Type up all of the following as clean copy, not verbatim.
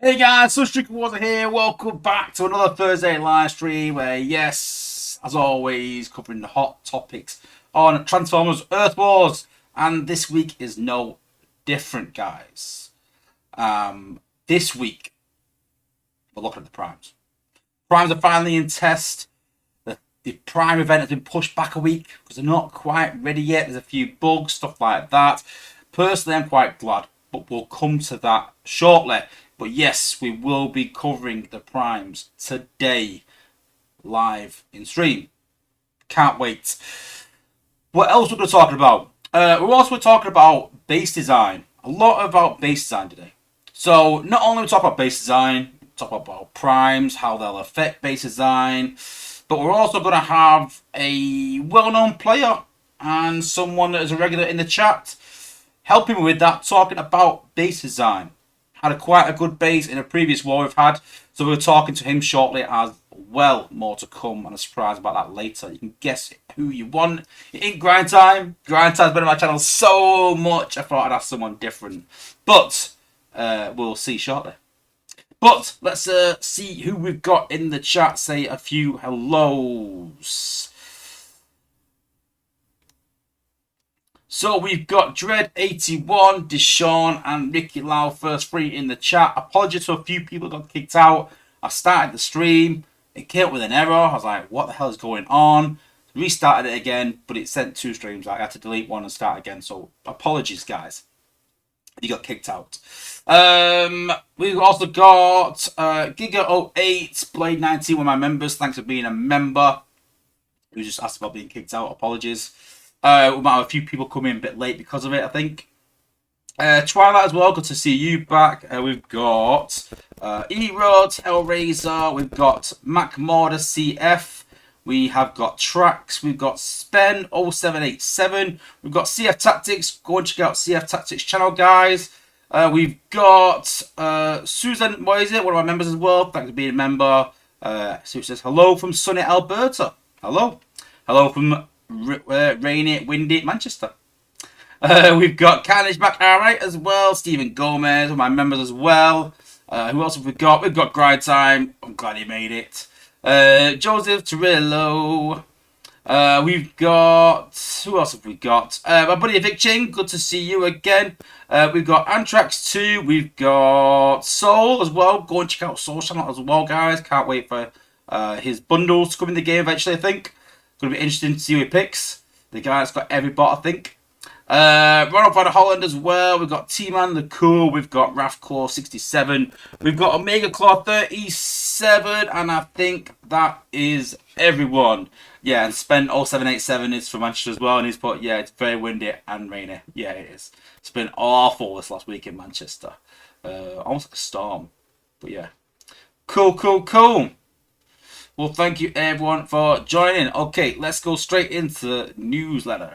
Hey guys, Sunstreaker Wars here. Welcome back to another Thursday live stream where, yes, as always, covering the hot topics on Transformers Earth Wars. And this week is no different, guys. This week, we're looking at the Primes. Primes are finally in test. The Prime event has been pushed back a week because they're not quite ready yet. There's a few bugs, stuff like that. Personally, I'm quite glad, but we'll come to that shortly. But yes, we will be covering the Primes today, live in stream. Can't wait. What else we're going to talk about? We're also talking about base design. A lot about base design today. So not only we talk about base design, we talk about Primes, how they'll affect base design, but we're also going to have a well-known player and someone that is a regular in the chat helping me with that, talking about base design. Had quite a good base in a previous war we've had, so we're talking to him shortly as well. More to come, and a surprise about that later. You can guess who you want. It ain't grind time. Grind time's been on my channel so much, I thought I'd ask someone different. But we'll see shortly. But let's see who we've got in the chat. Say a few hellos. So we've got Dread81, Deshaun, and Ricky Lau first three in the chat. Apologies to a few people that got kicked out. I started the stream. It came up with an error. I was like, what the hell is going on? Restarted it again, but it sent two streams. I had to delete one and start again. So apologies, guys. You got kicked out. We've also got Giga08, Blade 19, one of my members. Thanks for being a member. Who just asked about being kicked out. Apologies. We might have a few people come in a bit late because of it, I think. Twilight as well. Good to see you back. We've got E-Rod, Hellraiser. We've got MacMorder CF. We have got Trax. We've got Spen 0787. We've got CF Tactics. Go and check out CF Tactics channel, guys. We've got Susan, what is it? One of our members as well. Thanks for being a member. Sue says hello from sunny Alberta. Hello. Hello from rainy, windy Manchester. We've got Carnage back alright as well. Stephen Gomez, one of my members as well. Who else have we got? We've got Grind Time. I'm glad he made it. Joseph Torillo. We've got... Who else have we got? My buddy Vic Ching. Good to see you again. We've got Antrax 2. We've got Soul as well. Go and check out Soul's channel as well, guys. Can't wait for his bundles to come in the game eventually, I think. Going to be interesting to see who he picks. The guy's got every bot, I think. Ronald Van Holland as well. We've got T-Man the Cool. We've got Rathclaw 67. We've got Omega Claw 37. And I think that is everyone. Yeah, and Spen 0787 is from Manchester as well. And he's put, yeah, it's very windy and rainy. Yeah, it is. It's been awful this last week in Manchester. Almost like a storm. But yeah. Cool, cool, cool. Well, thank you everyone for joining. Okay, let's go straight into the newsletter.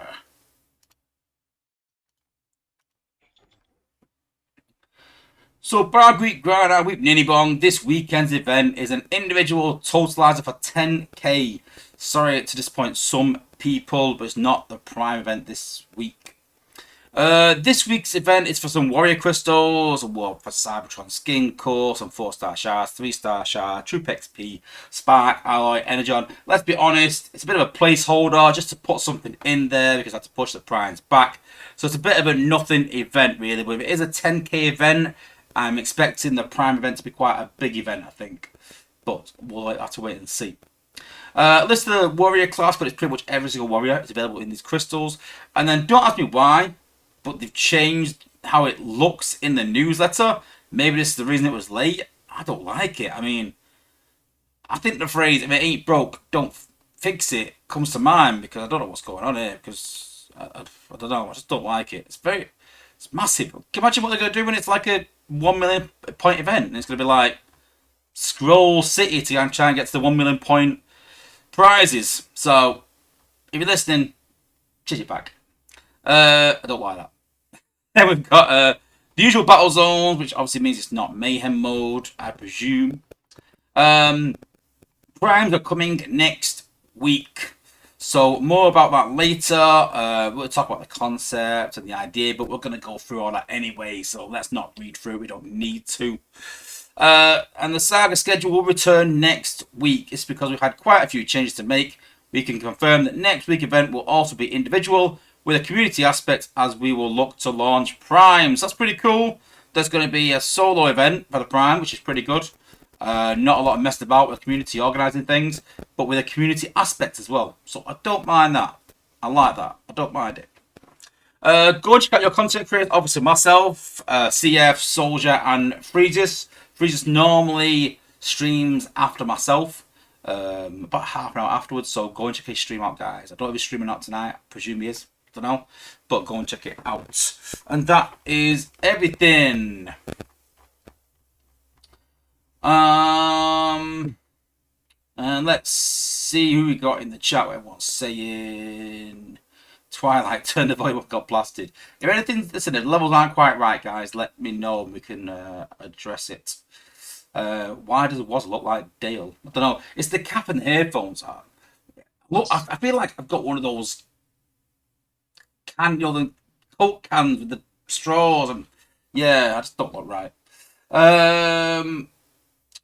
So, Bar Greek Grind Week Ninny Bong. This weekend's event is an individual totalizer for 10k. Sorry to disappoint some people, but it's not the Prime event this week. This week's event is for some Warrior Crystals, a war for Cybertron Skin Core, some 4-star shards, 3-star shard, Troop XP, Spark, Alloy, Energon. Let's be honest, it's a bit of a placeholder just to put something in there because I had to push the Primes back. So it's a bit of a nothing event really, but if it is a 10k event, I'm expecting the Prime event to be quite a big event, I think. But we'll have to wait and see. List of the Warrior class, but it's pretty much every single Warrior is available in these crystals. And then don't ask me why, but they've changed how it looks in the newsletter. Maybe this is the reason it was late. I don't like it. I mean, I think the phrase, if it ain't broke, don't fix it, comes to mind because I don't know what's going on here. Because I don't know, I just don't like it. It's massive. Can you imagine what they're going to do when it's like a 1 million point event? And it's going to be like Scroll City to try and get to the 1 million point prizes. So, if you're listening, change it back. I don't like that. Then we've got the usual battle zones, which obviously means it's not mayhem mode, I presume. Primes are coming next week. So more about that later. We'll talk about the concept and the idea, but we're going to go through all that anyway. So let's not read through. We don't need to. And the saga schedule will return next week. It's because we've had quite a few changes to make. We can confirm that next week's event will also be individual with a community aspect as we will look to launch Primes. That's pretty cool. There's going to be a solo event for the Prime, which is pretty good. Not a lot of messed about with community organising things, but with a community aspect as well. So I don't mind that. I like that. I don't mind it. Go and check out your content creators. Obviously, myself, CF, Soldier, and Freezus. Freezus normally streams after myself, about half an hour afterwards. So go and check his stream out, guys. I don't know if he's streaming out tonight. I presume he is. Don't know. But go and check it out. And that is everything. And let's see who we got in the chat. Everyone's saying Twilight, turn the volume up, got blasted. If anything, listen, the levels aren't quite right, guys, let me know and we can address it. Why does Woz look like Dale? I don't know. It's the cap and the headphones are. Look, I feel like I've got one of those the Coke cans with the straws, and yeah, I just don't look right.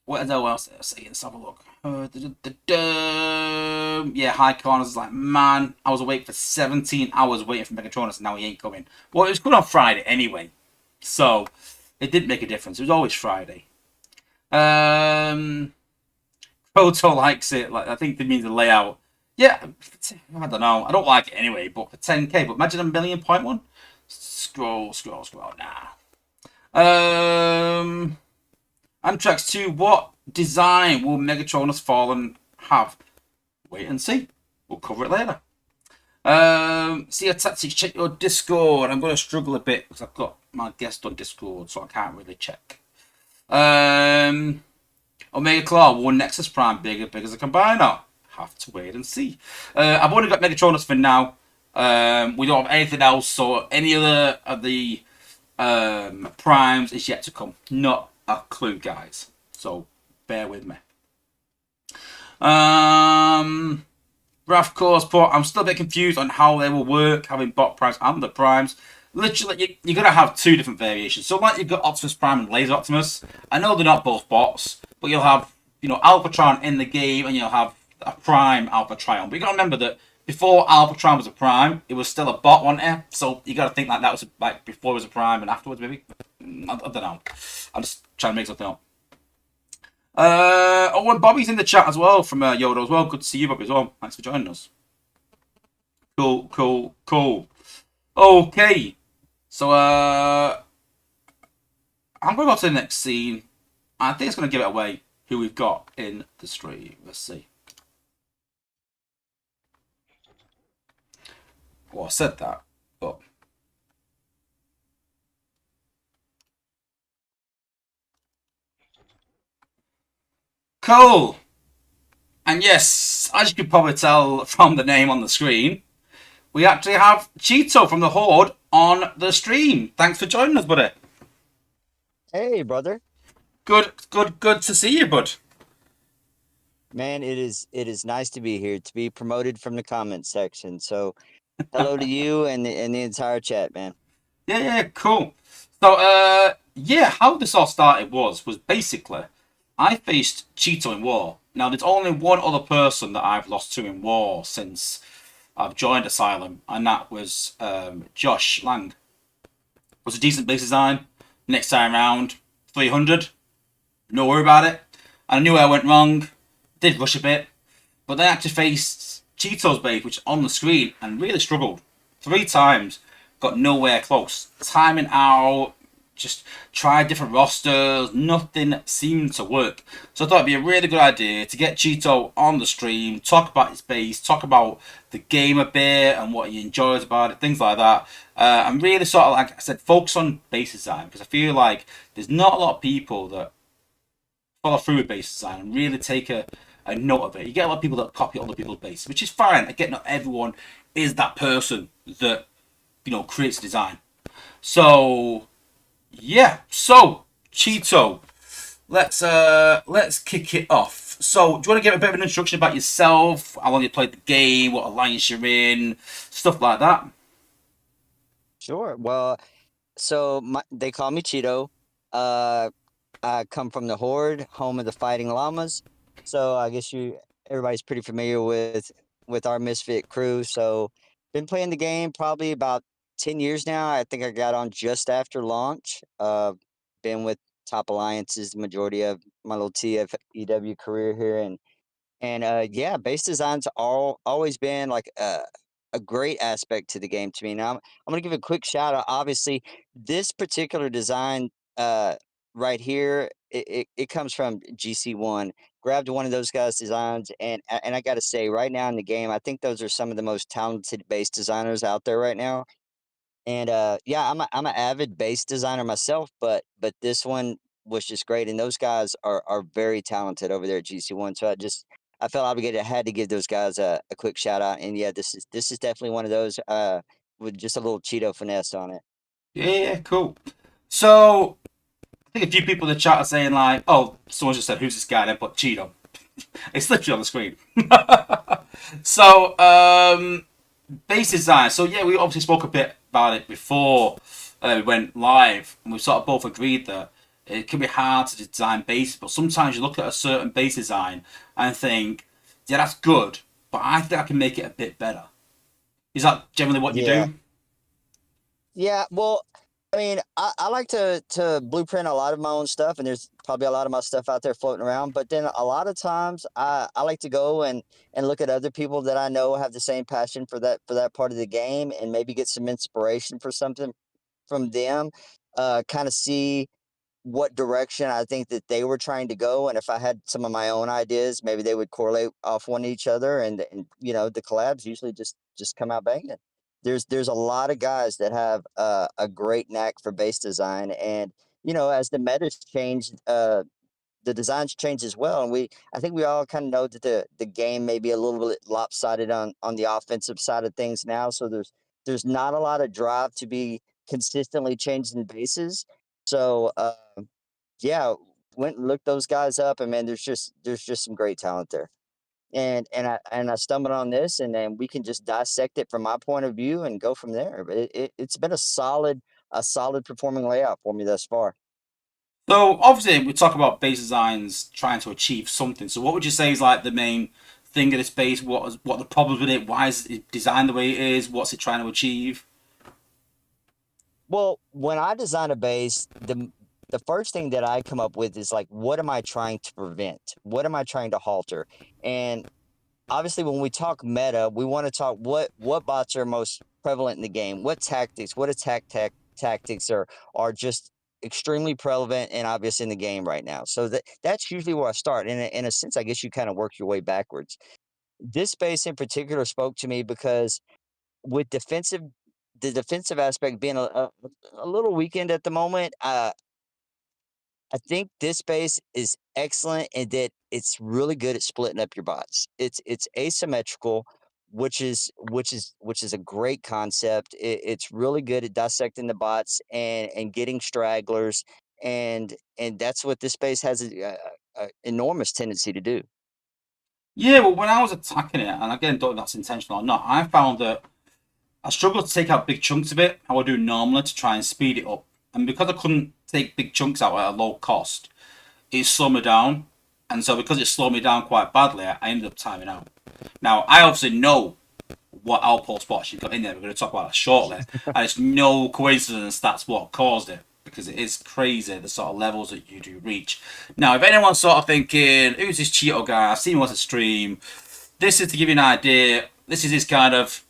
What else did I say? Let's have a look. Yeah, High Corners is like, man, I was awake for 17 hours waiting for Megatronus and now he ain't coming. Well, it was good on Friday anyway, so it didn't make a difference. It was always Friday. Proto likes it. Like, I think it means the layout. Yeah, I don't know. I don't like it anyway, but for 10k, but imagine a 1,000,000.1. Scroll. Nah. Amtrax 2, what design will Megatronus Fallen have? Wait and see. We'll cover it later. See your tactics, check your Discord. I'm going to struggle a bit because I've got my guest on Discord, so I can't really check. Omega Claw, will Nexus Prime big as a combiner? Have to wait and see. I've only got Megatronus for now. We don't have anything else, so any other of the primes is yet to come. Not a clue, guys. So bear with me. Raf Course Port, I'm still a bit confused on how they will work, having bot primes and the primes. Literally, you're going to have two different variations. So like you've got Optimus Prime and Laser Optimus. I know they're not both bots, but you'll have, Alphatron in the game and you'll have a Prime Alphatron. But you got to remember that before Alphatron was a Prime, it was still a bot, wasn't it? So you got to think like that was like before it was a Prime and afterwards, maybe. I don't know. I'm just trying to make something up. And Bobby's in the chat as well from Yoda as well. Good to see you, Bobby, as well. Thanks for joining us. Cool. Okay. So, I'm going to go to the next scene. I think it's going to give it away who we've got in the stream. Let's see. Well, I said that, but... Cool. And yes, as you could probably tell from the name on the screen, we actually have Cheeto from the Horde on the stream. Thanks for joining us, buddy. Hey, brother. Good to see you, bud. Man, it is nice to be here, to be promoted from the comment section. So, hello to you and the entire chat, man. Yeah, cool. So, how this all started was basically I faced Cheeto in war. Now, there's only one other person that I've lost to in war since I've joined Asylum, and that was Josh Lang. It was a decent base design. Next time round, 300. No worry about it. And I knew where I went wrong. Did rush a bit. But then I actually faced Cheeto's base, which is on the screen, and really struggled. 3 times. Got nowhere close. Timing out. Just tried different rosters. Nothing seemed to work. So I thought it'd be a really good idea to get Cheeto on the stream, talk about his base, talk about the game a bit and what he enjoys about it, things like that. And really sort of, like I said, focus on base design, because I feel like there's not a lot of people that follow through with base design and really take a note of it. You get a lot of people that copy other people's base, which is fine. I get not everyone is that person that, creates design. So, yeah. So, Cheeto, let's kick it off. So, do you want to give a bit of an introduction about yourself, how long you played the game, what alliance you're in, stuff like that? Sure. Well, so they call me Cheeto. I come from the Horde, home of the Fighting Llamas. So I guess everybody's pretty familiar with our Misfit crew. So been playing the game probably about 10 years now. I think I got on just after launch. Been with Top Alliances the majority of my little TFEW career here, and yeah, base design's always been like a great aspect to the game to me. Now I'm gonna give a quick shout out. Obviously, this particular design uh right here, it comes from GC1. Grabbed one of those guys' designs, and I gotta say, right now in the game, I think those are some of the most talented base designers out there right now. And yeah, I'm an avid bass designer myself, but this one was just great. And those guys are very talented over there at GC1. So I felt obligated. I had to give those guys a quick shout out. And yeah, this is definitely one of those with just a little Cheeto finesse on it. Yeah, yeah, cool. So I think a few people in the chat are saying like, "Oh, someone just said who's this guy?" And then put Cheeto. It's literally on the screen. So base design. So yeah, we obviously spoke a bit about it before we went live, and we sort of both agreed that it can be hard to design bases, but sometimes you look at a certain base design and think, yeah, that's good, but I think I can make it a bit better. Is that generally what you Yeah. do? Yeah, well, I mean, I like to blueprint a lot of my own stuff, and there's probably a lot of my stuff out there floating around. But then a lot of times, I like to go and look at other people that I know have the same passion for that part of the game, and maybe get some inspiration for something from them. Kind of see what direction I think that they were trying to go, and if I had some of my own ideas, maybe they would correlate off one each other, and you know the collabs usually just come out banging. There's a lot of guys that have a great knack for base design, and you know as the metas change, the designs change as well. And I think we all kind of know that the game may be a little bit lopsided on the offensive side of things now. So there's not a lot of drive to be consistently changing bases. So yeah, went and looked those guys up, and man, there's just some great talent there. And I stumbled on this, and then we can just dissect it from my point of view and go from there. But it's been a solid performing layout for me thus far. So obviously we talk about base designs trying to achieve something. So what would you say is like the main thing of this base? What the problems with it? Why is it designed the way it is? What's it trying to achieve? Well, when I design a base, the first thing that I come up with is like, what am I trying to prevent? What am I trying to halter? And obviously, when we talk meta, we want to talk what bots are most prevalent in the game, what tactics, what tactics are just extremely prevalent and obvious in the game right now. So that's usually where I start. In a sense, I guess you kind of work your way backwards. This base in particular spoke to me because with the defensive aspect being a little weakened at the moment, I think this space is excellent in that it's really good at splitting up your bots. It's asymmetrical, which is a great concept. It's really good at dissecting the bots and getting stragglers, and that's what this space has a enormous tendency to do. Yeah, well, when I was attacking it, and again, don't know if that's intentional or not, I found that I struggled to take out big chunks of it, how I do normally to try and speed it up. And because I couldn't take big chunks out at a low cost, it slowed me down. And so because it slowed me down quite badly, I ended up timing out. Now, I obviously know what outpost spots you've got in there. We're going to talk about that shortly. And it's no coincidence that's what caused it. Because it is crazy the sort of levels that you do reach. Now, if anyone's sort of thinking, who's this Cheeto guy? I've seen him once a stream. This is to give you an idea. This is his kind of,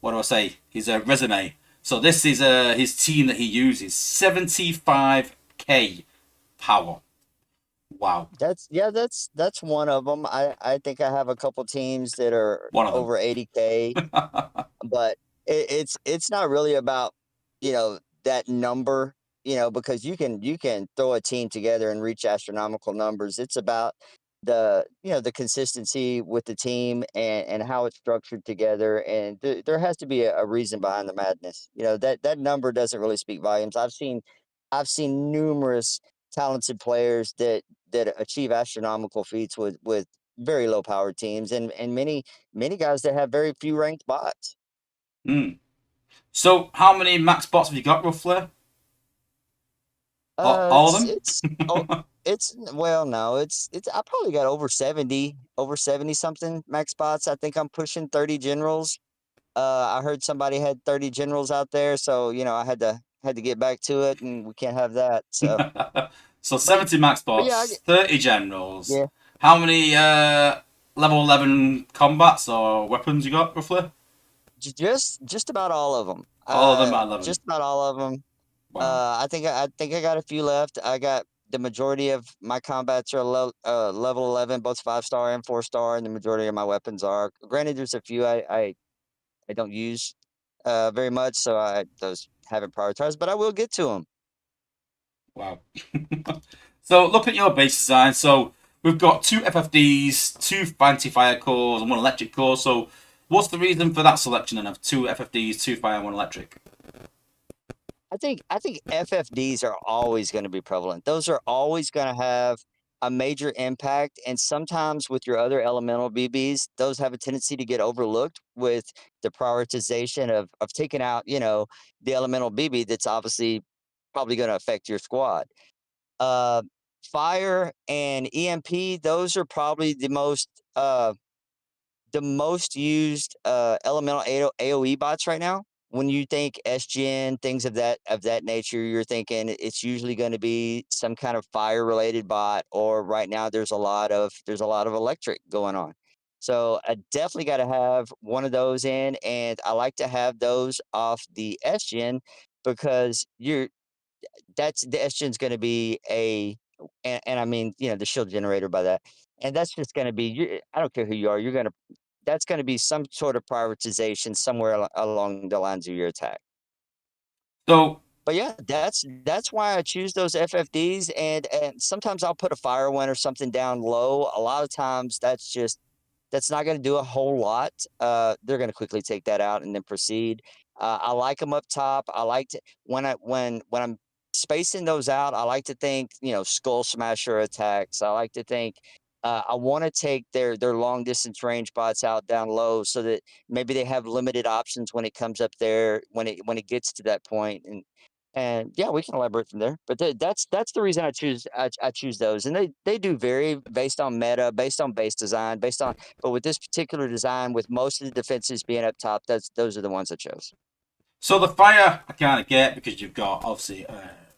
what do I say? His resume. So this is his team that he uses. 75k power. Wow. That's one of them. I think I have a couple teams that are One of them. over 80K, but it's not really about that number, because you can throw a team together and reach astronomical numbers. It's about the consistency with the team and how it's structured together, and there has to be a reason behind the madness. That number doesn't really speak volumes. I've seen numerous talented players that achieve astronomical feats with very low power teams, and many guys that have very few ranked bots. Mm. So how many max bots have you got roughly? All of Oh, them? well, no, it's I probably got over 70 something max spots. I think I'm pushing 30 generals. I heard somebody had 30 generals out there, so I had to get back to it, and we can't have that. So, So but 70 max but yeah, bots, 30 generals. yeah, How many level 11 combats or weapons you got roughly? just about all of them. All of them at 11. Just about all of them. Wow. I think I got a few left. I got the majority of my combats are level 11, both 5-star and 4-star, and the majority of my weapons are. Granted, there's a few I don't use very much, so I those haven't prioritized, but I will get to them. Wow. So look at your base design. So we've got two FFDs, two fancy fire cores, and one electric core. So what's the reason for that selection then of two FFDs, two fire, and one electric? I think FFDs are always going to be prevalent. Those are always going to have a major impact, and sometimes with your other elemental BBs, those have a tendency to get overlooked with the prioritization of taking out, the elemental BB that's obviously probably going to affect your squad. Uh, Fire and EMP, those are probably the most used elemental AOE bots right now. When you think SGN, things of that nature, you're thinking it's usually going to be some kind of fire related bot, or right now there's a lot of electric going on. So I definitely got to have one of those in, and I like to have those off the SGN because that's the SGen's going to be and I mean the shield generator by that, and that's just going to be I don't care who you are, that's going to be some sort of prioritization somewhere along the lines of your attack. So But yeah, that's why I choose those FFDs, and sometimes I'll put a fire one or something down low. A lot of times that's not going to do a whole lot. They're going to quickly take that out and then proceed. I like them up top. I like to when I'm spacing those out. I like to think skull smasher attacks. I like to think I want to take their long distance range bots out down low so that maybe they have limited options when it comes up there when it gets to that point. And yeah, we can elaborate from there. But that's the reason I choose those, and they do vary based on meta, based on base design, based on. But with this particular design, with most of the defenses being up top, those are the ones I chose. So the fire I kind of get because you've got obviously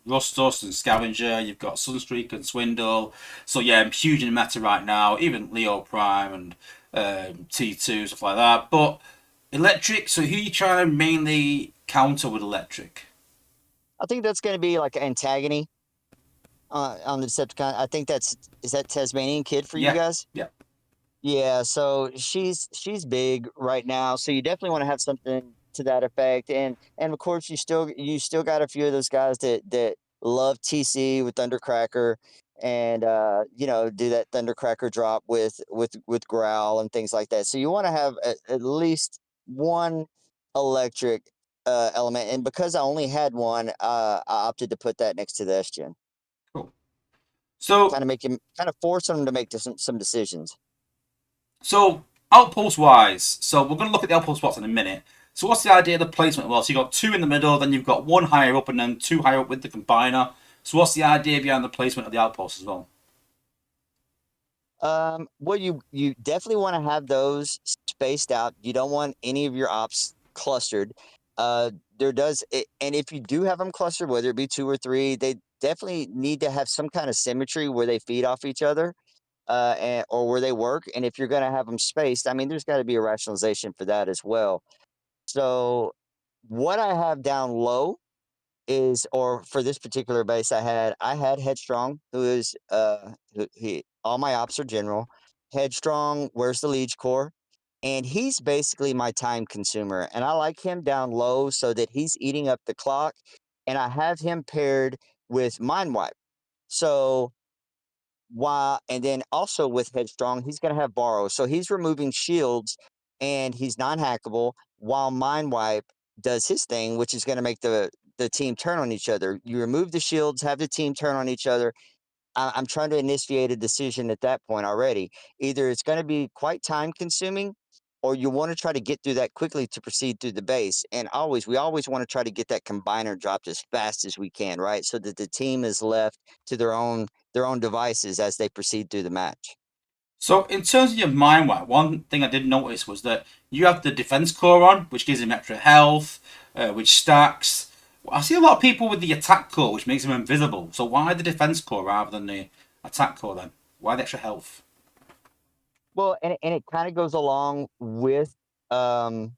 Rustus and Scavenger, you've got Sunstreak and Swindle. So yeah, I'm huge in meta right now, even Leo Prime and T2 stuff like that. But electric, so who are you trying to mainly counter with electric? I think that's going to be like Antagony on the Decepticon. I think is that Tasmanian Kid for you Yeah, guys? yeah. Yeah, so she's big right now, so you definitely want to have something to that effect, and of course you still got a few of those guys that love TC with Thundercracker, and do that Thundercracker drop with Growl and things like that. So you want to have at least one electric element, and because I only had one, I opted to put that next to the S-Gen, Cool. So kind of force them to make some decisions. so outpost wise, so we're going to look at the outpost spots in a minute. So what's the idea of the placement? Well, so you've got two in the middle, then you've got one higher up, and then two higher up with the combiner. So what's the idea behind the placement of the outposts as well? Well, you definitely want to have those spaced out. You don't want any of your ops clustered. And if you do have them clustered, whether it be two or three, they definitely need to have some kind of symmetry where they feed off each other, or where they work. And if you're going to have them spaced, I mean, there's got to be a rationalization for that as well. So, what I have down low or for this particular base I had Headstrong, who is he all my ops are general. Headstrong, where's the Liege Core? And he's basically my time consumer. And I like him down low so that he's eating up the clock. And I have him paired with Mind Wipe. So and then also with Headstrong, he's going to have Borrow. So he's removing shields and he's non-hackable while Mind Wipe does his thing, which is going to make the team turn on each other. You remove the shields, have the team turn on each other. I'm trying to initiate a decision at that point already. Either it's going to be quite time consuming, or you want to try to get through that quickly to proceed through the base. And we always want to try to get that combiner dropped as fast as we can, right? So that the team is left to their own devices as they proceed through the match. So in terms of your mind wipe, one thing I did notice was that you have the defense core on, which gives him extra health, which stacks. I see a lot of people with the attack core, which makes them invisible. So why the defense core rather than the attack core then? Why the extra health? Well, and it kind of goes along with um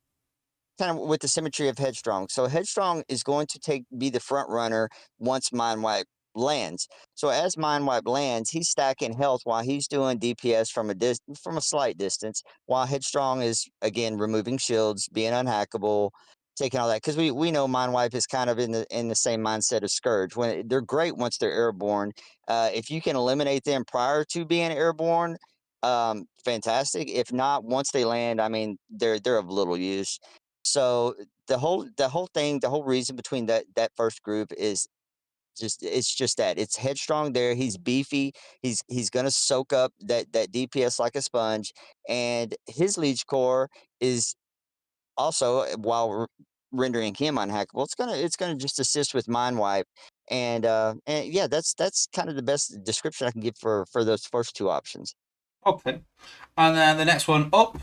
kind of with the symmetry of Headstrong. So Headstrong is going to be the front runner once Mind Wipe lands. So as Mind Wipe lands, he's stacking health while he's doing DPS from a slight distance, while Headstrong is again removing shields, being unhackable, taking all that. Because we know Mind Wipe is kind of in the same mindset of Scourge. When they're great once they're airborne, if you can eliminate them prior to being airborne, fantastic. If not, once they land, I mean, they're of little use. So the whole reason between that first group is it's just that it's Headstrong there. He's beefy. He's gonna soak up that DPS like a sponge, and his leech core is also while rendering him unhackable. It's gonna just assist with mind wipe, and yeah, that's kind of the best description I can give for those first two options. Okay. And then the next one up.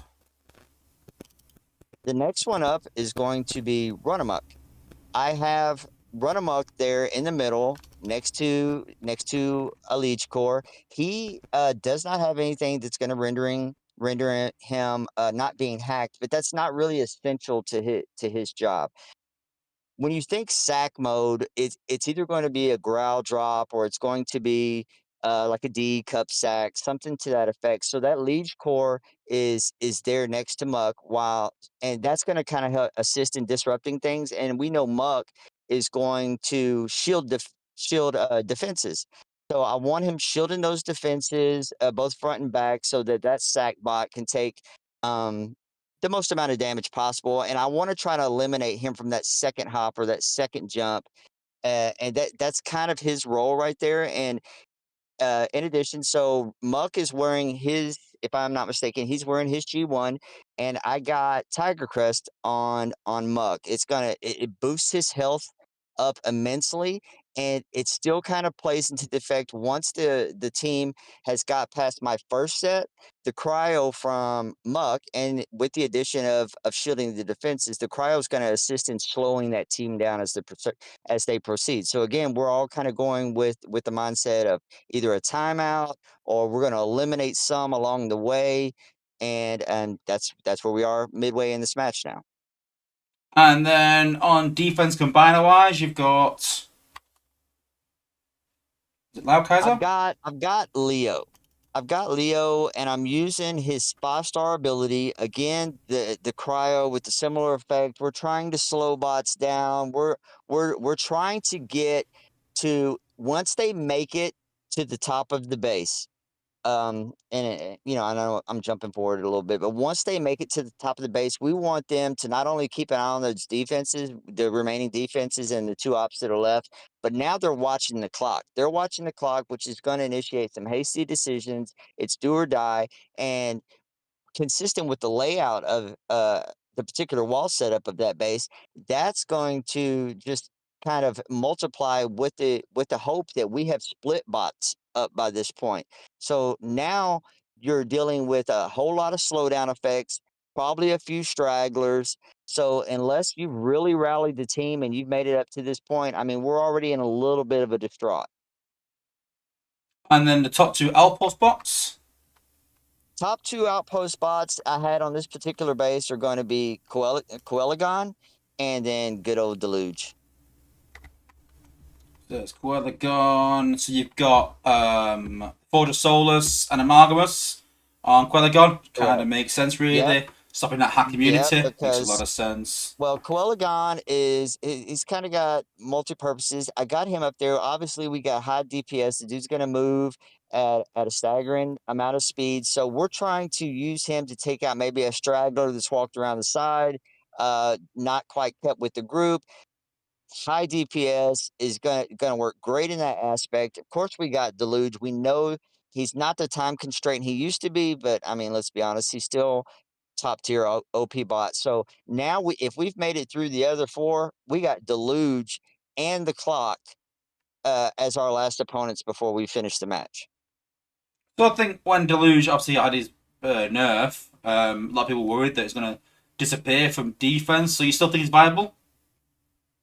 The next one up is going to be Run Amok. I have Run Amok there in the middle, next to a Leech Core. He does not have anything that's going to render him not being hacked, but that's not really essential to his job. When you think sack mode, it's either going to be a growl drop or it's going to be like a D cup sack, something to that effect. So that Liege core is there next to Muck, and that's going to kind of help assist in disrupting things. And we know Muck is going to shield defenses. So I want him shielding those defenses, both front and back, so that sack bot can take um, the most amount of damage possible, and I want to try to eliminate him from that second hop or that second jump, and that's kind of his role right there. And in addition, so Muck is wearing his, if I'm not mistaken, he's wearing his G1, and I got Tiger Crest on Muck. It boosts his health up immensely, and it still kind of plays into the effect once the team has got past my first set, the cryo from Muck, and with the addition of shielding the defenses, the cryo is going to assist in slowing that team down as they proceed. So again, we're all kind of going with the mindset of either a timeout or we're going to eliminate some along the way, and that's where we are midway in this match now. And then on defense combiner wise, you've got. Is it Lau I've Kaiser? got I've got Leo. I've got Leo, and I'm using his 5-star ability again. The cryo with the similar effect. We're trying to slow bots down. We're trying to get to once they make it to the top of the base. I know I'm jumping forward a little bit, but once they make it to the top of the base, we want them to not only keep an eye on those defenses, the remaining defenses and the two ops that are left, but now they're watching the clock. They're watching the clock, which is going to initiate some hasty decisions. It's do or die. And consistent with the layout of the particular wall setup of that base, that's going to just kind of multiply with the hope that we have split bots up by this point. So now you're dealing with a whole lot of slowdown effects, probably a few stragglers. So unless you've really rallied the team and you've made it up to this point, I mean, we're already in a little bit of a distraught. And then the top two outpost bots. Top two outpost spots I had on this particular base are going to be Coelagon and then good old Deluge. There's Quellagon. So you've got Forge of Solus and Amalgamus on Quellagon. Kind of Correct. makes sense, Yep. really. Stopping that hack Yep. immunity makes a lot Because, of sense. well, Coelagon he's kind of got multi purposes. I got him up there. Obviously, we got high DPS. The dude's going to move at a staggering amount of speed. So we're trying to use him to take out maybe a straggler that's walked around the side, not quite kept with the group. High DPS is gonna work great in that aspect. Of course, we got Deluge. We know he's not the time constraint he used to be, but I mean, let's be honest, he's still top tier OP bot. So now if we've made it through the other four, we got Deluge and the Clock as our last opponents before we finish the match. So I think when Deluge obviously had his nerf, a lot of people worried that it's going to disappear from defense. So you still think he's viable?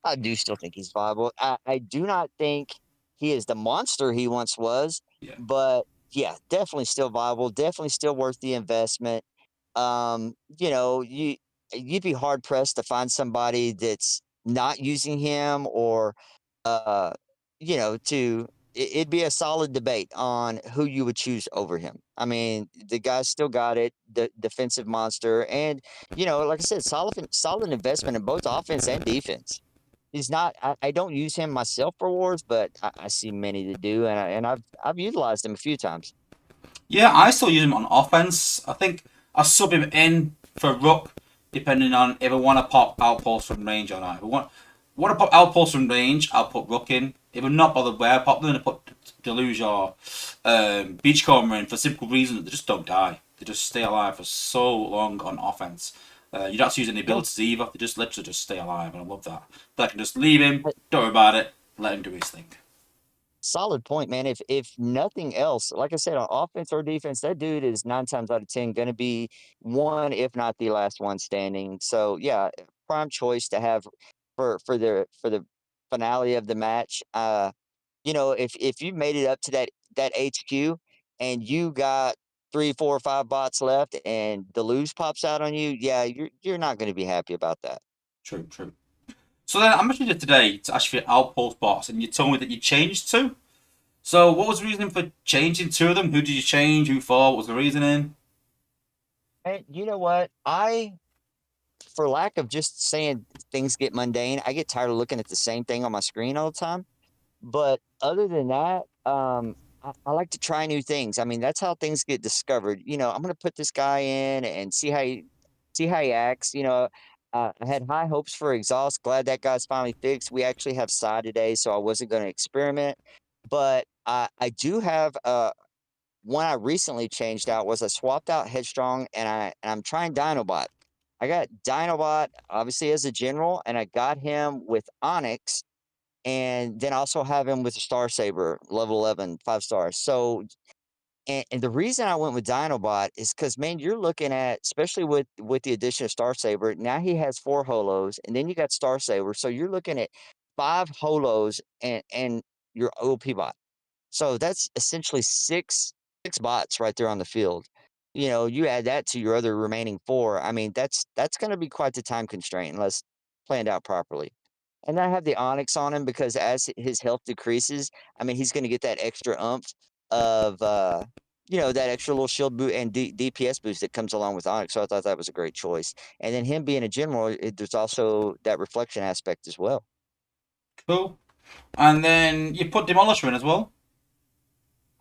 I do still think he's viable. I do not think he is the monster he once was, Yeah. but yeah, definitely still viable. Definitely still worth the investment. You know, you'd be hard pressed to find somebody that's not using him or uh, you know, it'd be a solid debate on who you would choose over him. I mean, the guy's still got it, the defensive monster, and you know, like I said, solid investment in both offense and defense. He's not. I don't use him myself for wars, but I see many that do, and I've utilized him a few times. Yeah, I still use him on offense. I think I sub him in for Rook, depending on if I want to pop Outpost from range or not. If I want to pop Outpost from range, I'll put Rook in. If I'm not bothered where I pop them, I put Deluge or Beachcomber in for simple reason that they just don't die. They just stay alive for so long on offense. You don't have to use any Yeah, abilities either. They just literally just stay alive, and I love that. But I can just leave him, don't worry about it, let him do his thing. solid point, man. If nothing else, like I said, on offense or defense, that dude is 9 times out of 10 going to be one, if not the last one standing. So yeah, prime choice to have for the finale of the match. You know, if you made it up to that HQ and you got 3, 4, 5 bots left and the lose pops out on you, yeah, you're not going to be happy about that. True, true. So then I mentioned it today to ask you for Outpost bots, and you told me that you changed two. So what was the reasoning for changing two of them? Who did you change? Who for? What was the reasoning? And you know what? For lack of just saying things get mundane, I get tired of looking at the same thing on my screen all the time. But other than that, I like to try new things. I mean, that's how things get discovered. You know, I'm gonna put this guy in and see how he acts. You know, I had high hopes for exhaust. Glad that guy's finally fixed. We actually have side today, so I wasn't going to experiment. But I do have one I recently changed out was I swapped out Headstrong and I'm trying Dinobot. I got Dinobot obviously as a general, and I got him with Onyx, and then also have him with a Star Saber, level 11, 5 stars. So, and the reason I went with Dinobot is because, man, you're looking at, especially with the addition of Star Saber, now he has 4 holos, and then you got Star Saber, so you're looking at 5 holos and your OP bot. So that's essentially six bots right there on the field. You know, you add that to your other remaining four. I mean, that's going to be quite the time constraint unless planned out properly. And I have the Onyx on him because as his health decreases, I mean, he's going to get that extra umph of, that extra little shield boot and DPS boost that comes along with Onyx. So I thought that was a great choice. And then him being a general, there's also that reflection aspect as well. Cool. And then you put Demolisher in as well.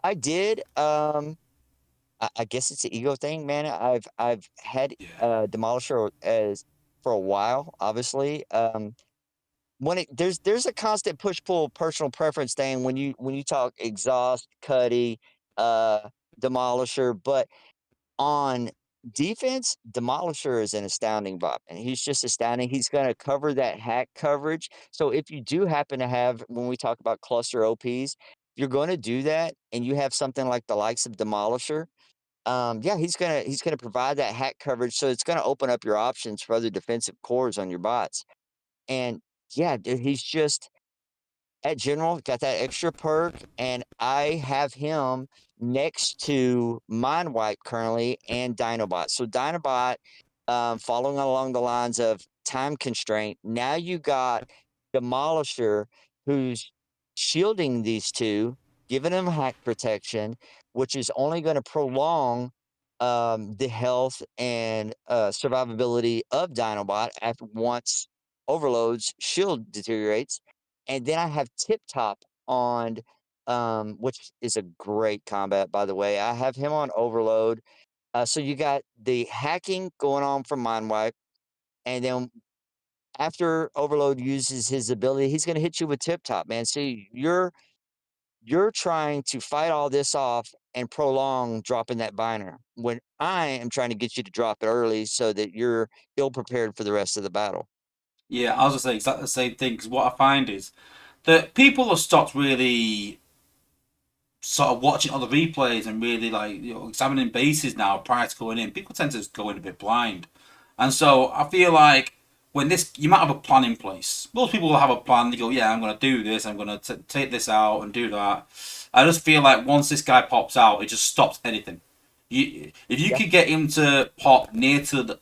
I did. I guess it's an ego thing, man. I've had Yeah. Demolisher as for a while, obviously. When there's a constant push pull personal preference thing when you talk exhaust, Cuddy, uh, Demolisher, but on defense, Demolisher is an astounding bot, and he's just astounding. He's going to cover that hack coverage. So if you do happen to have, when we talk about cluster OPs, you're going to do that, and you have something like the likes of Demolisher. Yeah, he's gonna provide that hack coverage, so it's gonna open up your options for other defensive cores on your bots. And yeah, dude, he's just at general, got that extra perk, and I have him next to Mind Wipe currently and Dinobot. So Dinobot, following along the lines of time constraint, now you got Demolisher who's shielding these two, giving them hack protection, which is only going to prolong the health and survivability of Dinobot after once Overload's shield deteriorates. And then I have Tip Top on, which is a great combat, by the way. I have him on Overload. So you got the hacking going on from Mind Wipe, and then after Overload uses his ability, he's going to hit you with Tip Top, man. So you're trying to fight all this off and prolong dropping that binder when I am trying to get you to drop it early so that you're ill prepared for the rest of the battle. Yeah, I was gonna say exactly the same thing. Because what I find is that people have stopped really sort of watching other replays and really like examining bases now prior to going in. People tend to just go in a bit blind, and so I feel like when this you might have a plan in place. Most people will have a plan. They go, yeah, I'm gonna do this. I'm gonna take this out and do that. I just feel like once this guy pops out, it just stops anything. If you Yeah. could get him to pop near to the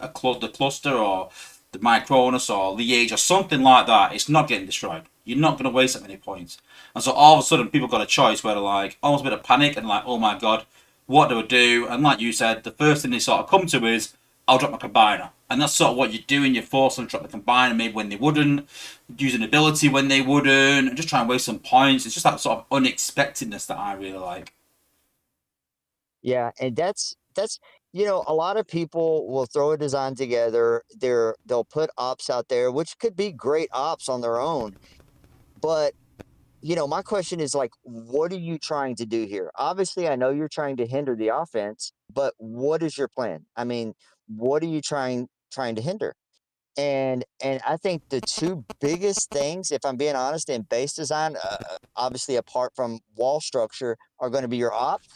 cluster or the Micronus or Liège or something like that, it's not getting destroyed. You're not going to waste that many points. And so all of a sudden, people got a choice where they're like, almost a bit of panic and like, oh my god, what do I do? And like you said, the first thing they sort of come to is, I'll drop my combiner. And that's sort of what you're doing. You're forcing them to drop the combiner maybe when they wouldn't, use an ability when they wouldn't, and just try and waste some points. It's just that sort of unexpectedness that I really like. Yeah, and that's a lot of people will throw a design together. They'll put ops out there, which could be great ops on their own. But my question is like, what are you trying to do here? Obviously, I know you're trying to hinder the offense, but what is your plan? I mean, what are you trying to hinder? And I think the two biggest things, if I'm being honest, in base design, obviously apart from wall structure, are going to be your ops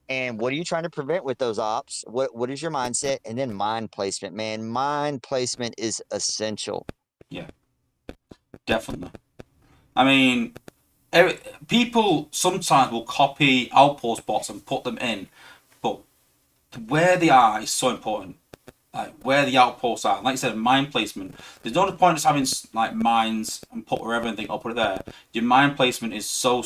and what are you trying to prevent with those ops? What is your mindset? And then mine placement, man. Mine placement is essential. Yeah, definitely. I mean, every, people sometimes will copy outpost bots and put them in, but where they are is so important. Like where the outposts are, like you said, mine placement. There's no point just having like mines and put wherever and think I'll put it there. Your mine placement is so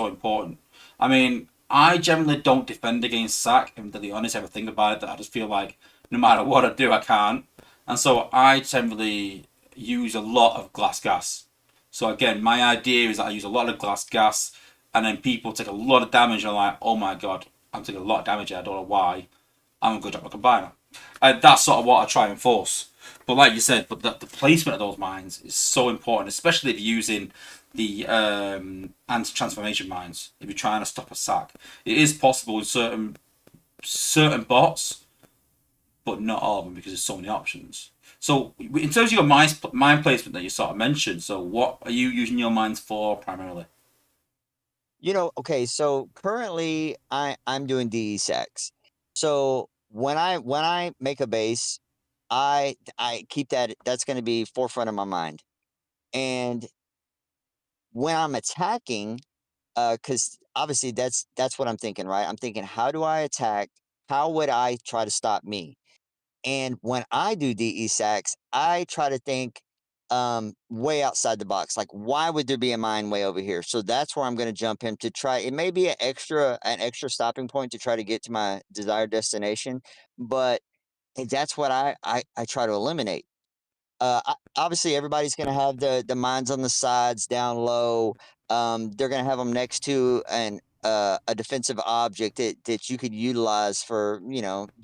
important. I mean, I generally don't defend against sack. If I'm to be honest, ever think about it, that I just feel like no matter what I do, I can't. And so I generally use a lot of glass gas. So again, my idea is that I use a lot of glass gas, and then people take a lot of damage. And I'm like, oh my god, I'm taking a lot of damage. I don't know why. I'm gonna drop my combiner. And that's sort of what I try and force. But like you said, but the placement of those mines is so important, especially if you're using the anti-transformation mines. If you're trying to stop a sack, it is possible in certain bots, but not all of them because there's so many options. So in terms of your mine placement that you sort of mentioned, so what are you using your mines for primarily? Okay, so currently I'm doing DE6. So when I make a base, I keep that's going to be forefront of my mind. And when I'm attacking, because obviously that's what I'm thinking, right? I'm thinking, how do I attack? How would I try to stop me? And when I do DE sacks, I try to think way outside the box. Like, why would there be a mine way over here? So that's where I'm going to jump in to try. It may be an extra stopping point to try to get to my desired destination, but that's what I try to eliminate. Obviously, everybody's going to have the mines on the sides, down low. They're going to have them next to a defensive object that you could utilize for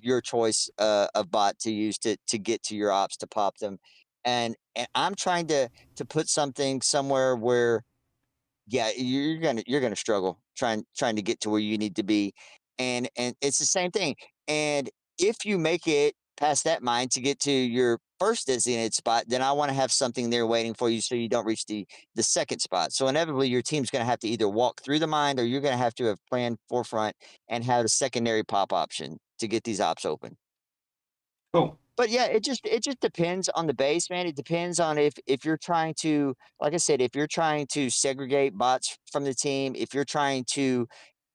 your choice of bot to use to get to your ops to pop them, and I'm trying to put something somewhere where yeah, you're gonna struggle trying to get to where you need to be, and it's the same thing. And if you make it past that mine to get to your first designated spot, then I want to have something there waiting for you so you don't reach the second spot. So inevitably, your team's gonna have to either walk through the mine or you're gonna have to have planned forefront and have a secondary pop option to get these ops open. Cool. But yeah, it just depends on the base, man. It depends on if you're trying to, like I said, if you're trying to segregate bots from the team, if you're trying to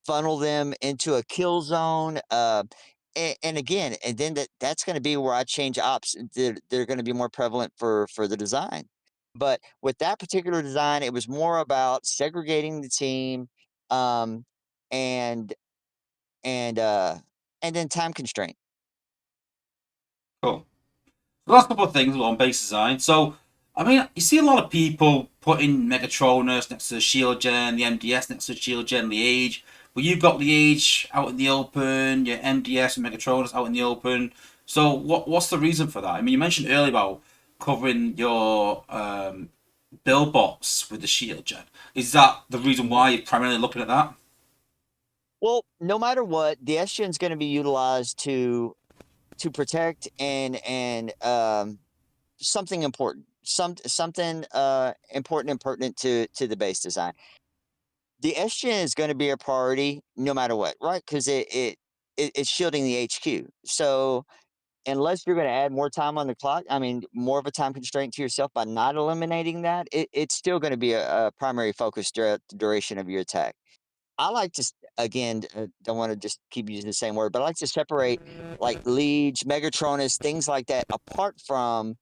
funnel them into a kill zone, and again, and then that's going to be where I change ops. They're going to be more prevalent for the design. But with that particular design, it was more about segregating the team, um, and and uh, and then time constraint. Cool. The last couple of things on base design. So, I mean, you see a lot of people putting Megatronus next to the Shield Gen, the MDS next to the Shield Gen, the Age. But you've got the Age out in the open, your MDS and Megatronus out in the open. So, what's the reason for that? I mean, you mentioned earlier about covering your build bots with the Shield Gen. Is that the reason why you're primarily looking at that? Well, no matter what, the SGN is going to be utilized to protect and something important, something important and pertinent to the base design. The SGN is going to be a priority no matter what, right? Because it's shielding the HQ. So unless you're going to add more time on the clock, I mean, more of a time constraint to yourself by not eliminating that, it's still going to be a primary focus throughout the duration of your attack. I like to, again, don't want to just keep using the same word, but I like to separate like Liege, Megatronus, things like that apart from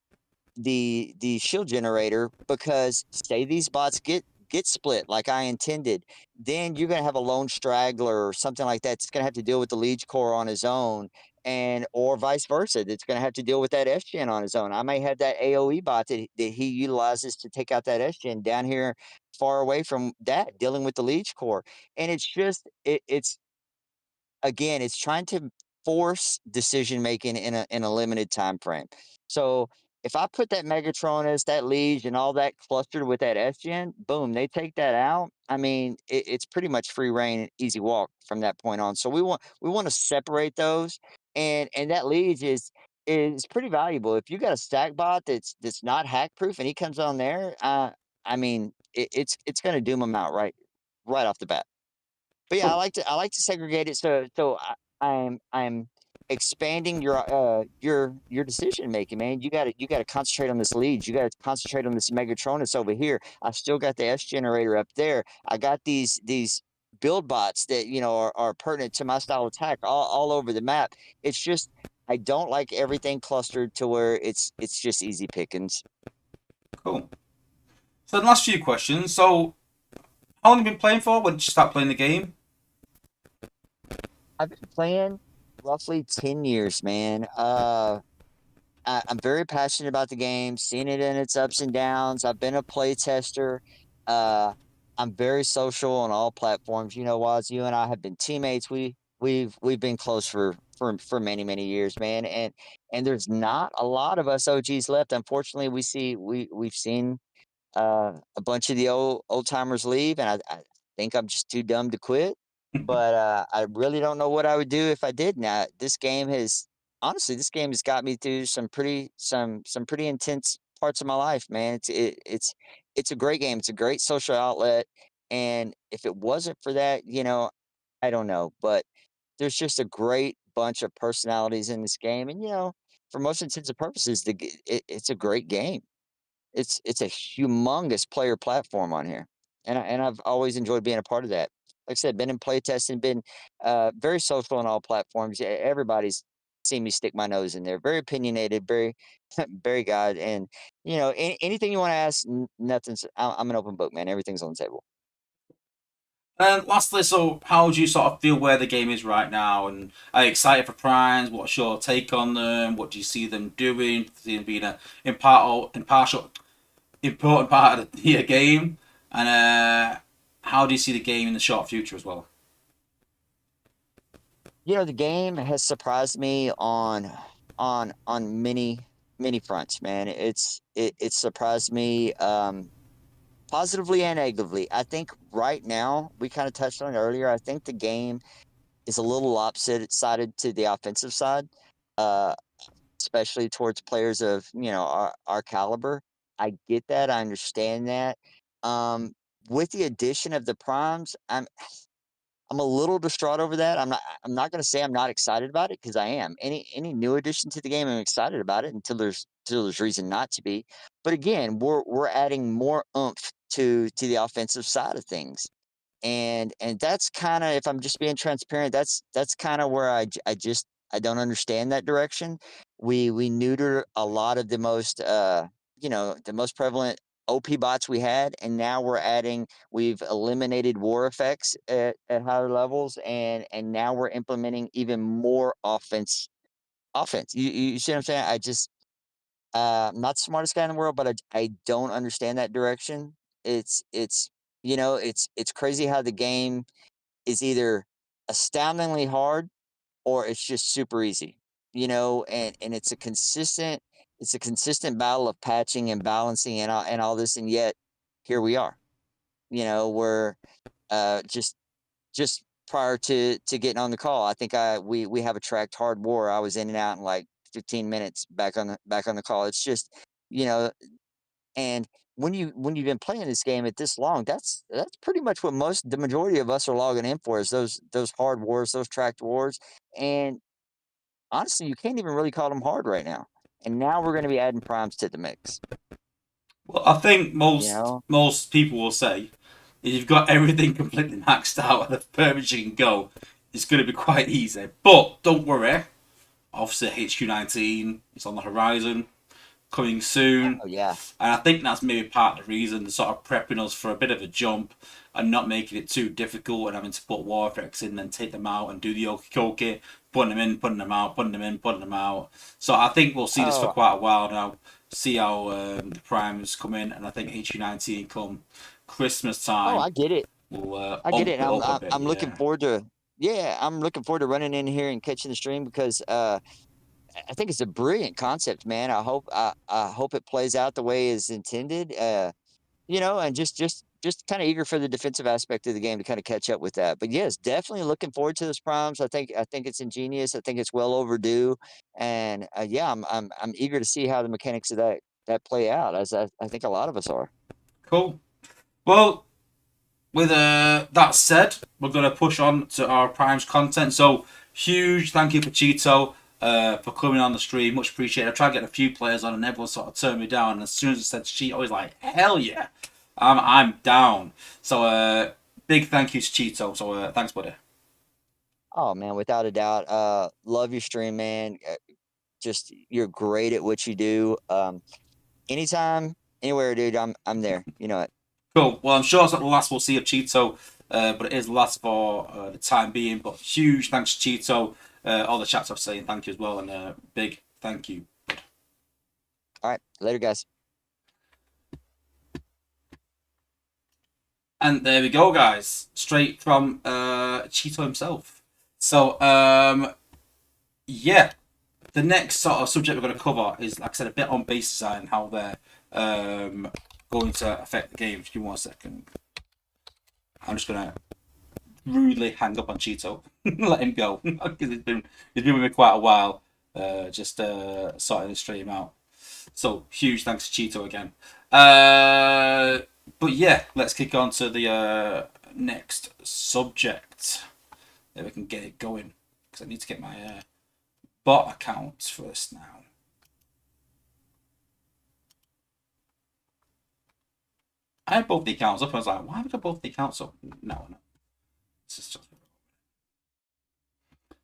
the shield generator, because say these bots get split like I intended, then you're gonna have a lone straggler or something like that. It's gonna have to deal with the Liege core on his own, and or vice versa. It's gonna have to deal with that SGen on his own. I may have that AOE bot that he utilizes to take out that SGen down here far away from that, dealing with the Liege core. And it's just it's again, it's trying to force decision making in a limited time frame. So if I put that Megatronus, that Liege, and all that clustered with that SGen, boom, they take that out. I mean, it's pretty much free reign, easy walk from that point on. So we want to separate those, and that Liege is pretty valuable. If you got a stack bot that's not hack proof and he comes on there, I mean, it's going to doom him out right off the bat. But yeah, I like to segregate it so I'm expanding your decision making, man. You gotta concentrate on this lead. You gotta concentrate on this Megatronus over here. I still got the S generator up there. I got these build bots that are pertinent to my style of attack all over the map. It's just I don't like everything clustered to where it's just easy pickings. Cool. So the last few questions. So how long have you been playing for? When did you start playing the game? I've been playing roughly 10 years, man. I'm very passionate about the game, seen it in its ups and downs. I've been a play tester. Uh, I'm very social on all platforms. You know, Waz, you and I have been teammates. We've been close for many many years, man. And there's not a lot of us OGs left. Unfortunately, we've seen a bunch of the old timers leave, and I think I'm just too dumb to quit. But I really don't know what I would do if I did. Now, this game has honestly, this game has got me through some pretty intense parts of my life, man. It's a great game. It's a great social outlet, and if it wasn't for that, I don't know. But there's just a great bunch of personalities in this game, and for most intents and purposes, it's a great game. It's a humongous player platform on here, and I've always enjoyed being a part of that. Like I said, been in playtesting, been very social on all platforms. Everybody's seen me stick my nose in there. Very opinionated, very very god, and anything you want to ask, nothing's. I'm an open book, man. Everything's on the table. And lastly, so how do you sort of feel where the game is right now? And are you excited for Primes? What's your take on them? What do you see them doing? Do you see them being an impartial, important part of the game? And how do you see the game in the short future as well? The game has surprised me on many fronts, man. It surprised me. Positively and negatively. I think right now, we kind of touched on it earlier. I think the game is a little lopsided sided to the offensive side, uh, especially towards players of our caliber. I get that. I understand that. Um, with the addition of the primes, I'm a little distraught over that. I'm not going to say I'm not excited about it, because I am. Any new addition to the game, I'm excited about it until there's reason not to be. But again, we're adding more oomph to the offensive side of things. And that's kind of, if I'm just being transparent, that's kind of where I don't understand that direction. We neuter a lot of the most prevalent OP bots we had, and now we've eliminated war effects at higher levels, and now we're implementing even more offense. You see what I'm saying? I'm not the smartest guy in the world, but I don't understand that direction. It's crazy how the game is either astoundingly hard or it's just super easy. And it's a consistent battle of patching and balancing and all this, and yet here we are. We're just prior to getting on the call. I think we have a tracked hard war. I was in and out in like 15 minutes back on the call. It's just, you know, and when you've been playing this game at this long, that's pretty much what the majority of us are logging in for, is those hard wars, those tracked wars. And honestly, you can't even really call them hard right now. And now we're going to be adding primes to the mix. Well, I think You know? most people will say if you've got everything completely maxed out at the furthest you can go, it's going to be quite easy. But don't worry. Obviously, HQ19 is on the horizon, coming soon. Oh yeah. And I think that's maybe part of the reason, sort of prepping us for a bit of a jump and not making it too difficult and having to put war effects in and take them out and do the okie dokie, putting them in, putting them out, putting them in, putting them out. So I think we'll see this for Oh, quite a while now. See how the primes come in, and I think HU19 come Christmas oh, time I get it. will I get ump it. it I'm up a I'm bit. I'm looking Yeah, forward to yeah, I'm looking forward to running in here and catching the stream because I think it's a brilliant concept, man. I hope it plays out the way is intended. You know, and just kind of eager for the defensive aspect of the game to kind of catch up with that. But yes, definitely looking forward to those primes. I think it's ingenious. I think it's well overdue, and yeah, I'm eager to see how the mechanics of that play out, as I think a lot of us are. cool. Well, with that said, we're going to push on to our Primes content. So, huge thank you for Cheeto for coming on the stream. Much appreciated. I tried getting a few players on and everyone sort of turned me down. And as soon as I said Cheeto, I was like, hell yeah, I'm down. So, big thank you to Cheeto. So, thanks, buddy. Oh man, without a doubt. Love your stream, man. Just you're great at what you do. Anytime, anywhere, dude. I'm there. You know it. Cool. Well, I'm sure it's not the last we'll see of Cheeto, but it is the last for the time being. But huge thanks to Cheeto. All the chats are saying thank you as well. And big thank you. All right, later, guys. And there we go, guys. Straight from Cheeto himself. So, yeah. The next sort of subject we're going to cover is, like I said, a bit on base design and how they're going to affect the game. Just give me 1 second. I'm just going to rudely hang up on Cheeto. Let him go. Because he's been with me quite a while. Just sorting the stream out. So, huge thanks to Cheeto again. But yeah, let's kick on to the next subject. Then we can get it going. Because I need to get my bot account first now. I had both the accounts up. I was like, why have I got both the accounts up? No. This is just.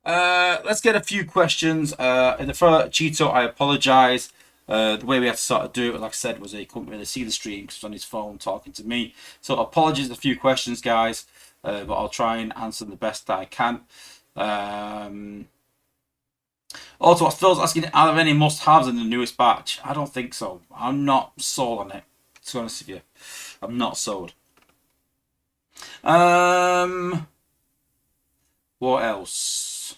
Let's get a few questions. In the first, Cheeto, I apologize. The way we had to sort of do it, like I said, was he couldn't really see the stream because he was on his phone talking to me. So apologies, a few questions, guys, but I'll try and answer them the best that I can. Also, what Phil's asking, are there any must-haves in the newest batch? I don't think so. I'm not sold on it, to be honest with you. I'm not sold. What else?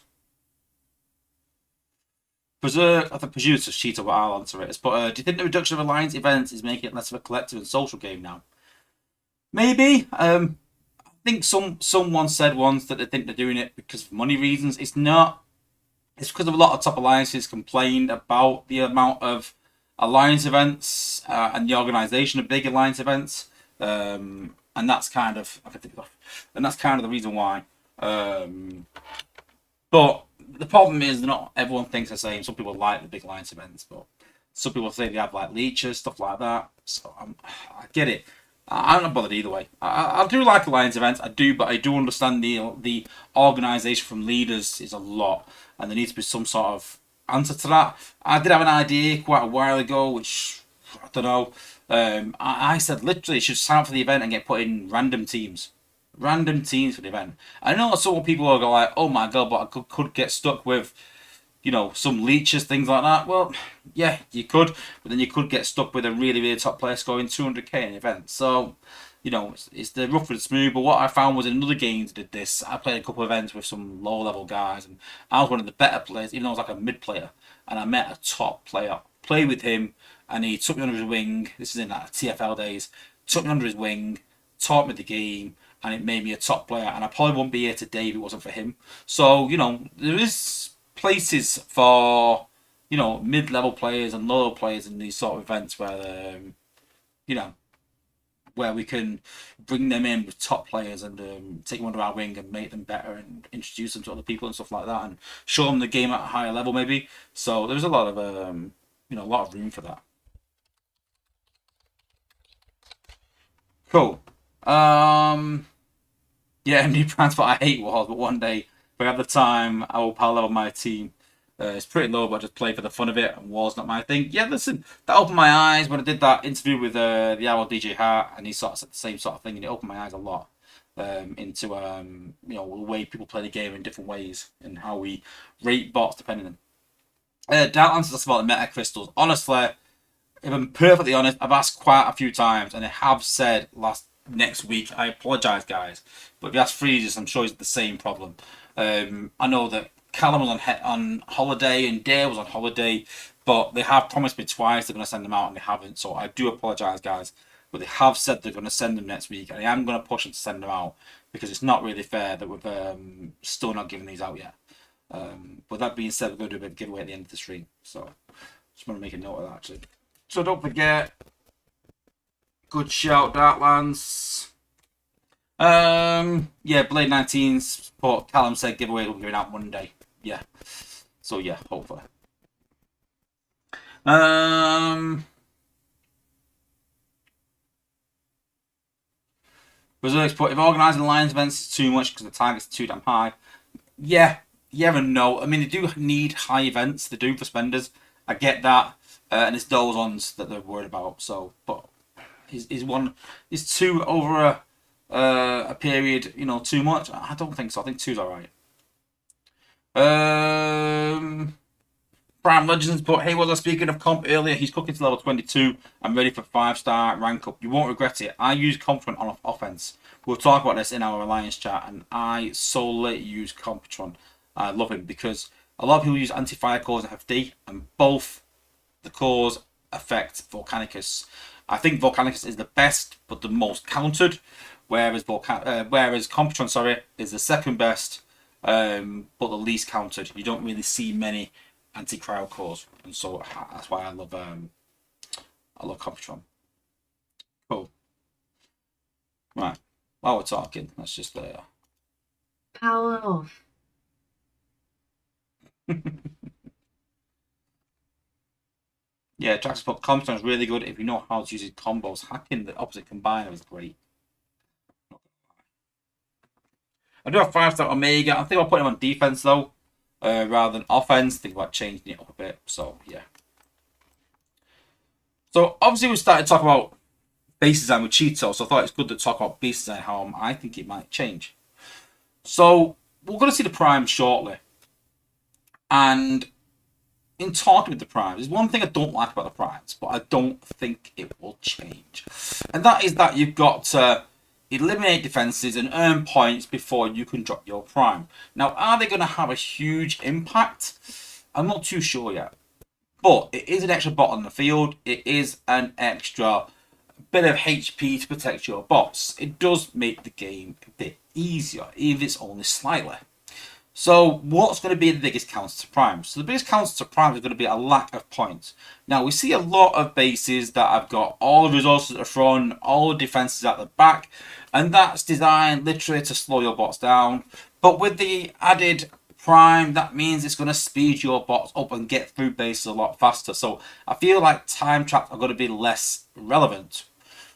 Berserk, I think presume it's a Cheeto, but I'll answer it. But do you think the reduction of alliance events is making it less of a collective and social game now? Maybe. I think someone said once that they think they're doing it because of money reasons. It's not. It's because of a lot of top alliances complained about the amount of alliance events and the organisation of big alliance events, and that's kind of the reason why. But the problem is not everyone thinks the same. Some people like the big alliance events, but some people say they have like leeches, stuff like that. So I get it. I'm not bothered either way. I do like alliance events, I do, but I do understand the organisation from leaders is a lot, and there needs to be some sort of answer to that. I did have an idea quite a while ago, which I don't know. I said literally should sign up for the event and get put in random teams for the event. I know some people are like, oh my god, but I could get stuck with, some leeches, things like that. Well, yeah, you could, but then you could get stuck with a really, really top player scoring 200k in an event. So, it's the rough and smooth. But what I found was in another games did this. I played a couple of events with some low level guys, and I was one of the better players, even though I was like a mid player. And I met a top player, played with him, and he took me under his wing. This is in like TFL days. Took me under his wing, taught me the game, and it made me a top player. And I probably wouldn't be here today if it wasn't for him. So there is places for mid-level players and lower players in these sort of events where you know where we can bring them in with top players and take them under our wing and make them better and introduce them to other people and stuff like that and show them the game at a higher level maybe. So there's a lot of a lot of room for that. Cool. Yeah, new plans for I hate Wars, but one day, if I have the time, I will power level my team. It's pretty low, but I just play for the fun of it, and War's not my thing. Yeah, listen, that opened my eyes when I did that interview with the Owl DJ Hart, and he sort of said the same sort of thing, and it opened my eyes a lot into the way people play the game in different ways and how we rate bots depending on. Doubt answers us about the meta crystals. Honestly, if I'm perfectly honest, I've asked quite a few times, and I have said next week. I apologise, guys, but if you ask Freezes, I'm sure it's the same problem. I know that Callum was on holiday and Dale was on holiday, but they have promised me twice they're going to send them out, and they haven't. So I do apologise, guys, but they have said they're going to send them next week, and I am going to push them to send them out because it's not really fair that we've still not given these out yet. But that being said, we're going to do a bit of giveaway at the end of the stream, so just want to make a note of that actually. So don't forget, good shout, Darklands. Yeah, Blade 19's, but Callum said giveaway will be going out Monday. Yeah. So yeah, hopefully. Berserk's put, if organising Lions events is too much because the target's too damn high. Yeah and no. I mean, they do need high events. They do for spenders. I get that. And it's those ones that they're worried about. So, but is 2 over a period, too much? I don't think so. I think 2's alright. Prime Legends, but hey, was I speaking of comp earlier? He's cooking to level 22. I'm ready for 5-star rank up. You won't regret it. I use Comptron on offense. We'll talk about this in our Alliance chat, and I solely use Comptron. I love him because a lot of people use anti-fire cores and FD, and both the cores affect Volcanicus. I think Volcanicus is the best, but the most countered, whereas Comptron, is the second best, but the least countered. You don't really see many anti-cryo cores, and so that's why I love Comptron. Cool. Right. While we're talking, let's just power off. Yeah, Jackson put Comptron is really good if you know how to use his combos. Hacking the opposite combiner is great. I do have 5-star Omega. I think I'll put him on defense though, rather than offense. Think about changing it up a bit. So yeah. So obviously we started talking about base design with Cheeto, so I thought it's good to talk about base design, how I think it might change. So we're going to see the Prime shortly, and in talking with the Primes, there's one thing I don't like about the Primes, but I don't think it will change, and that is that you've got to eliminate defenses and earn points before you can drop your Prime. Now, are they going to have a huge impact? I'm not too sure yet, but it is an extra bot on the field. It is an extra bit of HP to protect your bots. It does make the game a bit easier, even if it's only slightly. So what's going to be the biggest counter to Primes? So the biggest counter to Primes is going to be a lack of points. Now we see a lot of bases that have got all the resources at the front, all the defenses at the back, and that's designed literally to slow your bots down. But with the added Prime, that means it's going to speed your bots up and get through bases a lot faster. So I feel like time traps are going to be less relevant.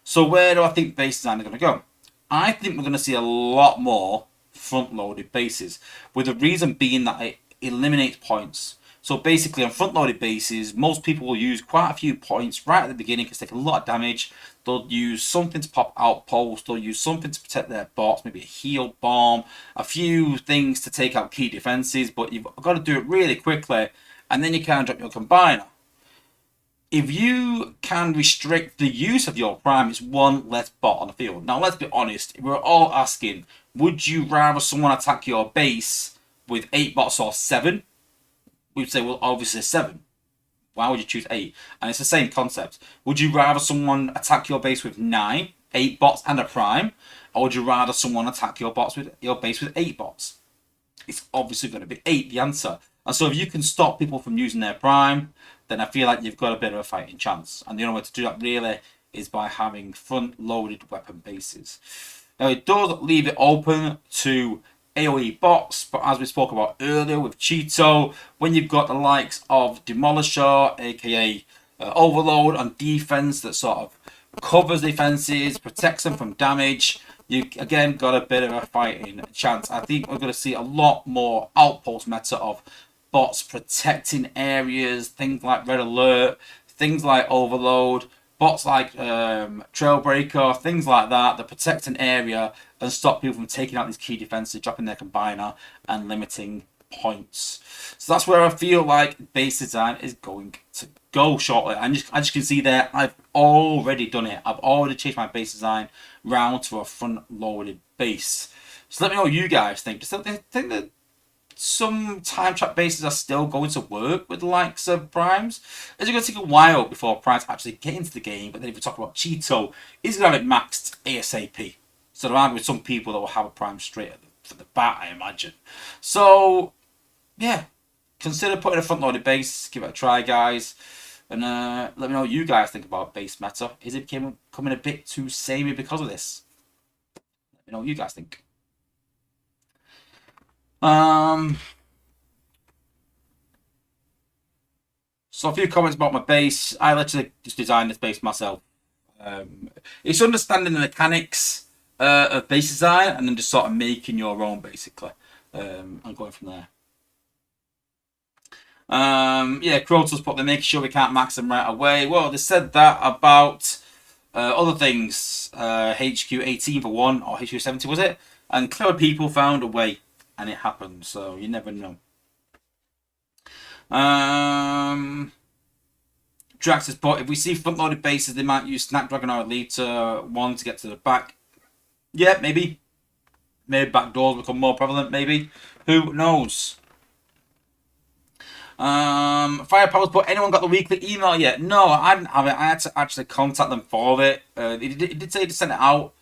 So where do I think base design is going to go? I think we're going to see a lot more front-loaded bases, with the reason being that it eliminates points. So basically on front-loaded bases, most people will use quite a few points right at the beginning because they take a lot of damage. They'll use something to pop outposts, they'll use something to protect their bots, maybe a heal bomb, a few things to take out key defenses, but you've got to do it really quickly, and then you can drop your combiner. If you can restrict the use of your Prime, it's one less bot on the field. Now, let's be honest. We're all asking, would you rather someone attack your base with 8 bots or 7? We'd say, well, obviously 7. Why would you choose 8? And it's the same concept. Would you rather someone attack your base with 9 8 bots and a prime, or would you rather someone attack your base with 8 bots? It's obviously going to be 8, the answer. And so if you can stop people from using their prime, then I feel like you've got a bit of a fighting chance. And the only way to do that really is by having front-loaded weapon bases. Now it does leave it open to AoE bots, but as we spoke about earlier with Cheeto, when you've got the likes of Demolisher, aka Overload on defense that sort of covers defenses, protects them from damage, you again got a bit of a fighting chance. I think we're going to see a lot more outpost meta of bots protecting areas, things like Red Alert, things like Overload, bots like Trailbreaker, things like that protect an area and stop people from taking out these key defenses, dropping their combiner and limiting points. So that's where I feel like base design is going to go shortly. As you can see there, I've already done it. I've already changed my base design round to a front-loaded base. So let me know what you guys think. Do you think that some time trap bases are still going to work with the likes of primes? Is it going to take a while before primes actually get into the game? But then if we talk about Cheeto, he's going to have it maxed ASAP. So there are going to be some people that will have a prime straight from the bat, I imagine. So, yeah. Consider putting a front-loaded base. Give it a try, guys. And let me know what you guys think about base meta. Is it becoming a bit too samey because of this? Let me know what you guys think. So a few comments about my base. I literally just designed this base myself. It's understanding the mechanics of base design and then just sort of making your own, basically, and going from there. Yeah, Krotos put, they're making sure we can't max them right away. Well, they said that about other things. HQ 18 for one, or HQ 70 was it? And clever people found a way, and it happened. So you never know. Drax has put, if we see front-loaded bases, they might use Snapdragon or Elite 1 to get to the back. Yeah, maybe. Maybe back doors become more prevalent, maybe. Who knows? Firepower's put, anyone got the weekly email yet? No, I didn't have it. I had to actually contact them for it. He did say to send it out.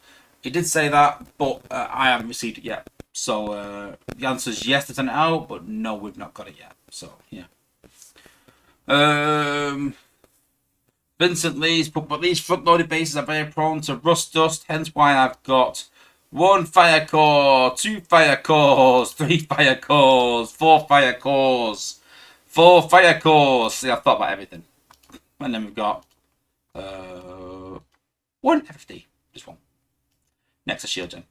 He did say that, but I haven't received it yet. So the answer is yes to send it out, but no, we've not got it yet. So yeah. Vincent Lee's put, but these front-loaded bases are very prone to rust dust, hence why I've got 1 fire core, 2 fire cores, 3 fire cores, 4 fire cores, 4 fire cores. See, I've thought about everything. And then we've got 1 FD, just 1. Next to shield gen.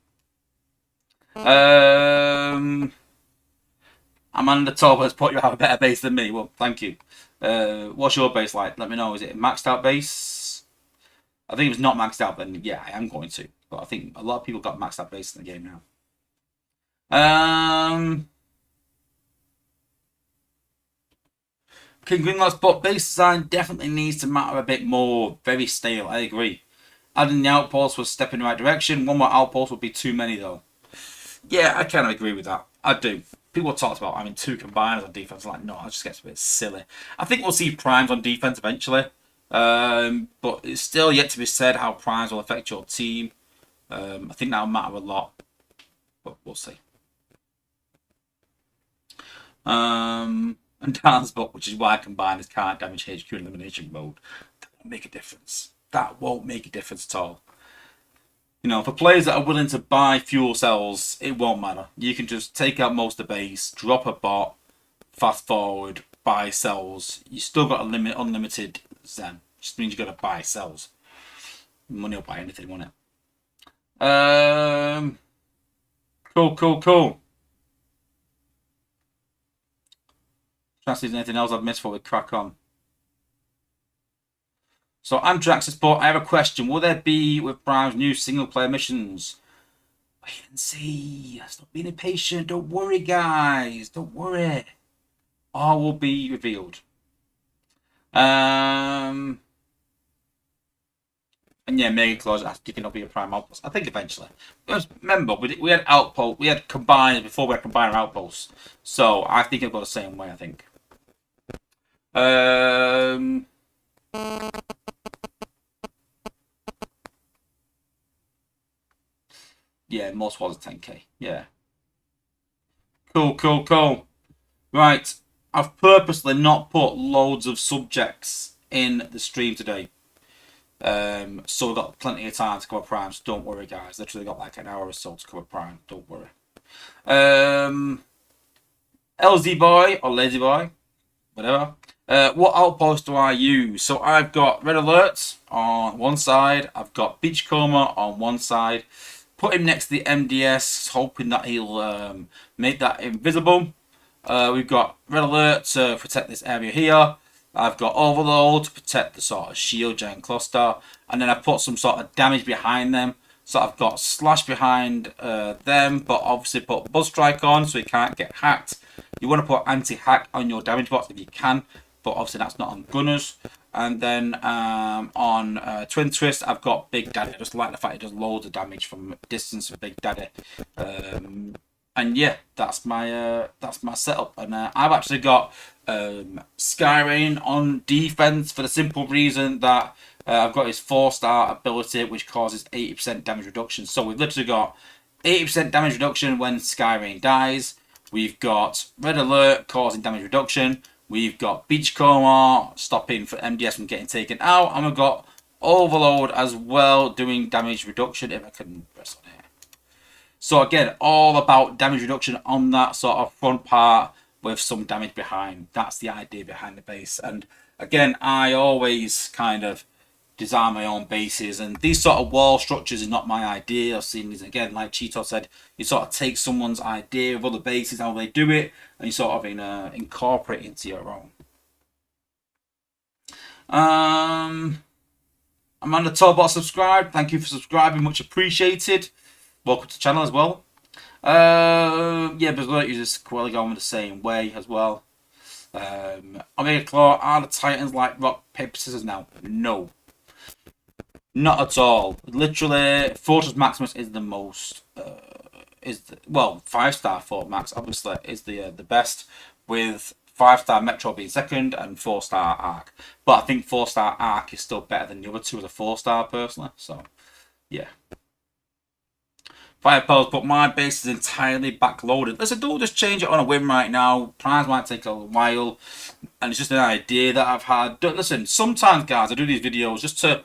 Amanda Torb has put, you have a better base than me. Well, thank you. What's your base like? Let me know. Is it a maxed out base? I think if it's not maxed out, then yeah, I am going to. But I think a lot of people got maxed out base in the game now. King Greenlock's but base design definitely needs to matter a bit more. Very stale, I agree. Adding the outpost was a step in the right direction. 1 more outpost would be too many though. Yeah, I kind of agree with that. I do. People talked about having 2 combiners on defense. Like, no, that just gets a bit silly. I think we'll see primes on defense eventually. But it's still yet to be said how primes will affect your team. I think that'll matter a lot. But we'll see. And Dan's book, which is why combiners can't damage HQ in elimination mode. That won't make a difference. That won't make a difference at all. You know, for players that are willing to buy fuel cells, it won't matter. You can just take out most of the base, drop a bot, fast forward, buy cells. You still got a unlimited Zen. Just means you got to buy cells. Money will buy anything, won't it? Cool. Trying to see if there's anything else I've missed before we crack on. So Andrax has put, I have a question. Will there be with Prime's new single player missions? Wait and see. Stop being impatient. Don't worry, guys. Don't worry. All will be revealed. And yeah, Mega Claus asked if it not be a Prime outpost. I think eventually. Because remember, we had outpost, we had combined before we had combiner outposts. So I think it'll go the same way, I think. Yeah, most was 10k. Yeah. Cool. Right. I've purposely not put loads of subjects in the stream today. So we've got plenty of time to cover Prime, so don't worry, guys. Literally got like an hour or so to cover Prime. Don't worry. LZ Boy or Lazy Boy, whatever. What outpost do I use? So I've got Red Alert on one side. I've got Beachcomber on one side. Put him next to the MDS, hoping that he'll make that invisible. We've got Red Alert to protect this area here. I've got Overload to protect the sort of shield giant cluster. And then I put some sort of damage behind them. So I've got Slash behind them, but obviously put Buzz Strike on so he can't get hacked. You want to put anti-hack on your damage bots if you can, but obviously that's not on Gunners. And then on Twin Twist, I've got Big Daddy. I just like the fact it does loads of damage from distance with Big Daddy. And yeah, that's my setup. And I've actually got Skyrain on defense for the simple reason that I've got his 4-star ability, which causes 80% damage reduction. So we've literally got 80% damage reduction when Skyrain dies. We've got Red Alert causing damage reduction. We've got Beachcomber stopping for MDS from getting taken out. And we've got Overload as well doing damage reduction, if I can press on here. So again, all about damage reduction on that sort of front part with some damage behind. That's the idea behind the base. And again, I always kind of design my own bases, and these sort of wall structures is not my idea. I've seen these again, like Cheeto said, you sort of take someone's idea of other bases, how they do it, and you sort of incorporate it into your own. Amanda Tobot subscribed. Thank you for subscribing, much appreciated. Welcome to the channel as well. Yeah, Berserk uses Quelly going the same way as well. Omega Claw, are the Titans like rock, paper, scissors now? No. Not at all. Literally, Fortress Maximus is the most, 5-star Fort Max obviously is the best, with 5-star Metro being second and 4-star Arc. But I think 4-star Arc is still better than the other two as a 4-star personally. So, yeah. Fire Pulse, but my base is entirely backloaded. Listen, don't just change it on a whim right now. Primes might take a while, and it's just an idea that I've had. Listen, sometimes, guys, I do these videos just to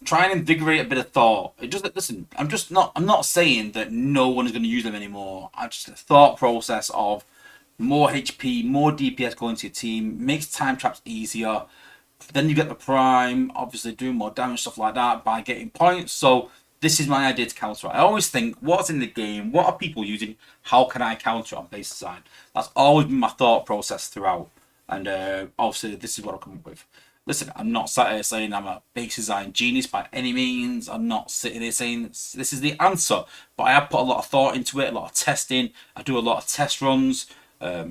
try and invigorate a bit of thought. Listen, I'm not saying that no one is going to use them anymore. I just the thought process of more HP, more DPS going to your team makes time traps easier. Then you get the prime, obviously doing more damage, stuff like that by getting points. So this is my idea to counter it. I always think, what's in the game? What are people using? How can I counter it on base design? That's always been my thought process throughout. And obviously this is what I've come up with. Listen, I'm not sat here saying I'm a base design genius by any means. I'm not sitting here saying this is the answer. But I have put a lot of thought into it, a lot of testing. I do a lot of test runs,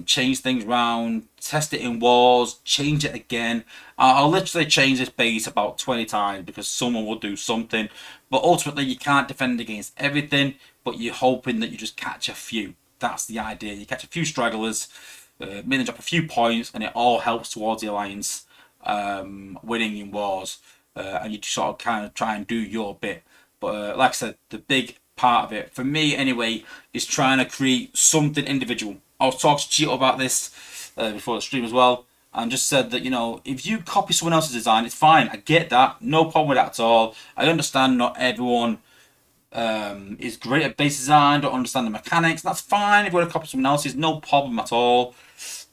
change things around, test it in wars, change it again. I'll literally change this base about 20 times because someone will do something. But ultimately, you can't defend against everything, but you're hoping that you just catch a few. That's the idea. You catch a few stragglers, maybe drop a few points, and it all helps towards the alliance winning in wars, and you sort of kind of try and do your bit. But like I said, the big part of it for me anyway is trying to create something individual. I was talking to Cheeto about this before the stream as well, and just said that, you know, if you copy someone else's design, it's fine. I get that, no problem with that at all. I understand not everyone is great at base design, don't understand the mechanics. That's fine. If you want to copy someone else's, no problem at all.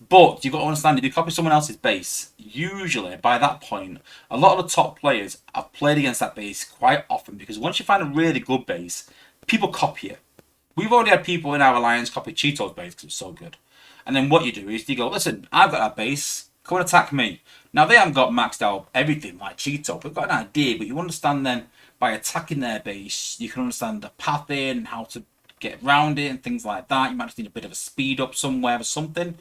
But you've got to understand, if you copy someone else's base, usually by that point, a lot of the top players have played against that base quite often, because once you find a really good base, people copy it. We've already had people in our alliance copy Cheeto's base because it's so good. And then what you do is you go, listen, I've got that base, come and attack me. Now they haven't got maxed out everything like Cheeto. We've got an idea, but you understand then by attacking their base, you can understand the path in, how to get around it and things like that. You might just need a bit of a speed up somewhere or something.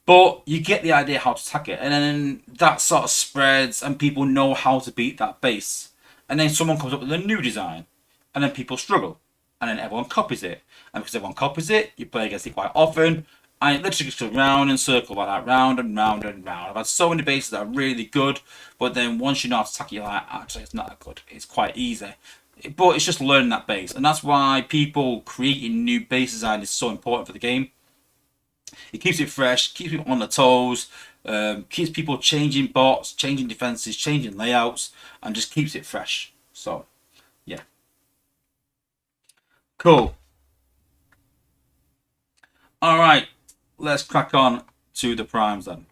But you get the idea how to attack it, and then that sort of spreads and people know how to beat that base. And then someone comes up with a new design, and then people struggle. And then everyone copies it. And because everyone copies it, you play against it quite often. And it literally just goes round and circle like that, round and round and round. I've had so many bases that are really good, but then once you know how to attack, you're like, actually, it's not that good. It's quite easy. But it's just learning that base, and that's why people creating new base design is so important for the game. It keeps it fresh, keeps people on their toes, keeps people changing bots, changing defenses, changing layouts, and just keeps it fresh. So, yeah. Cool. All right, let's crack on to the primes then.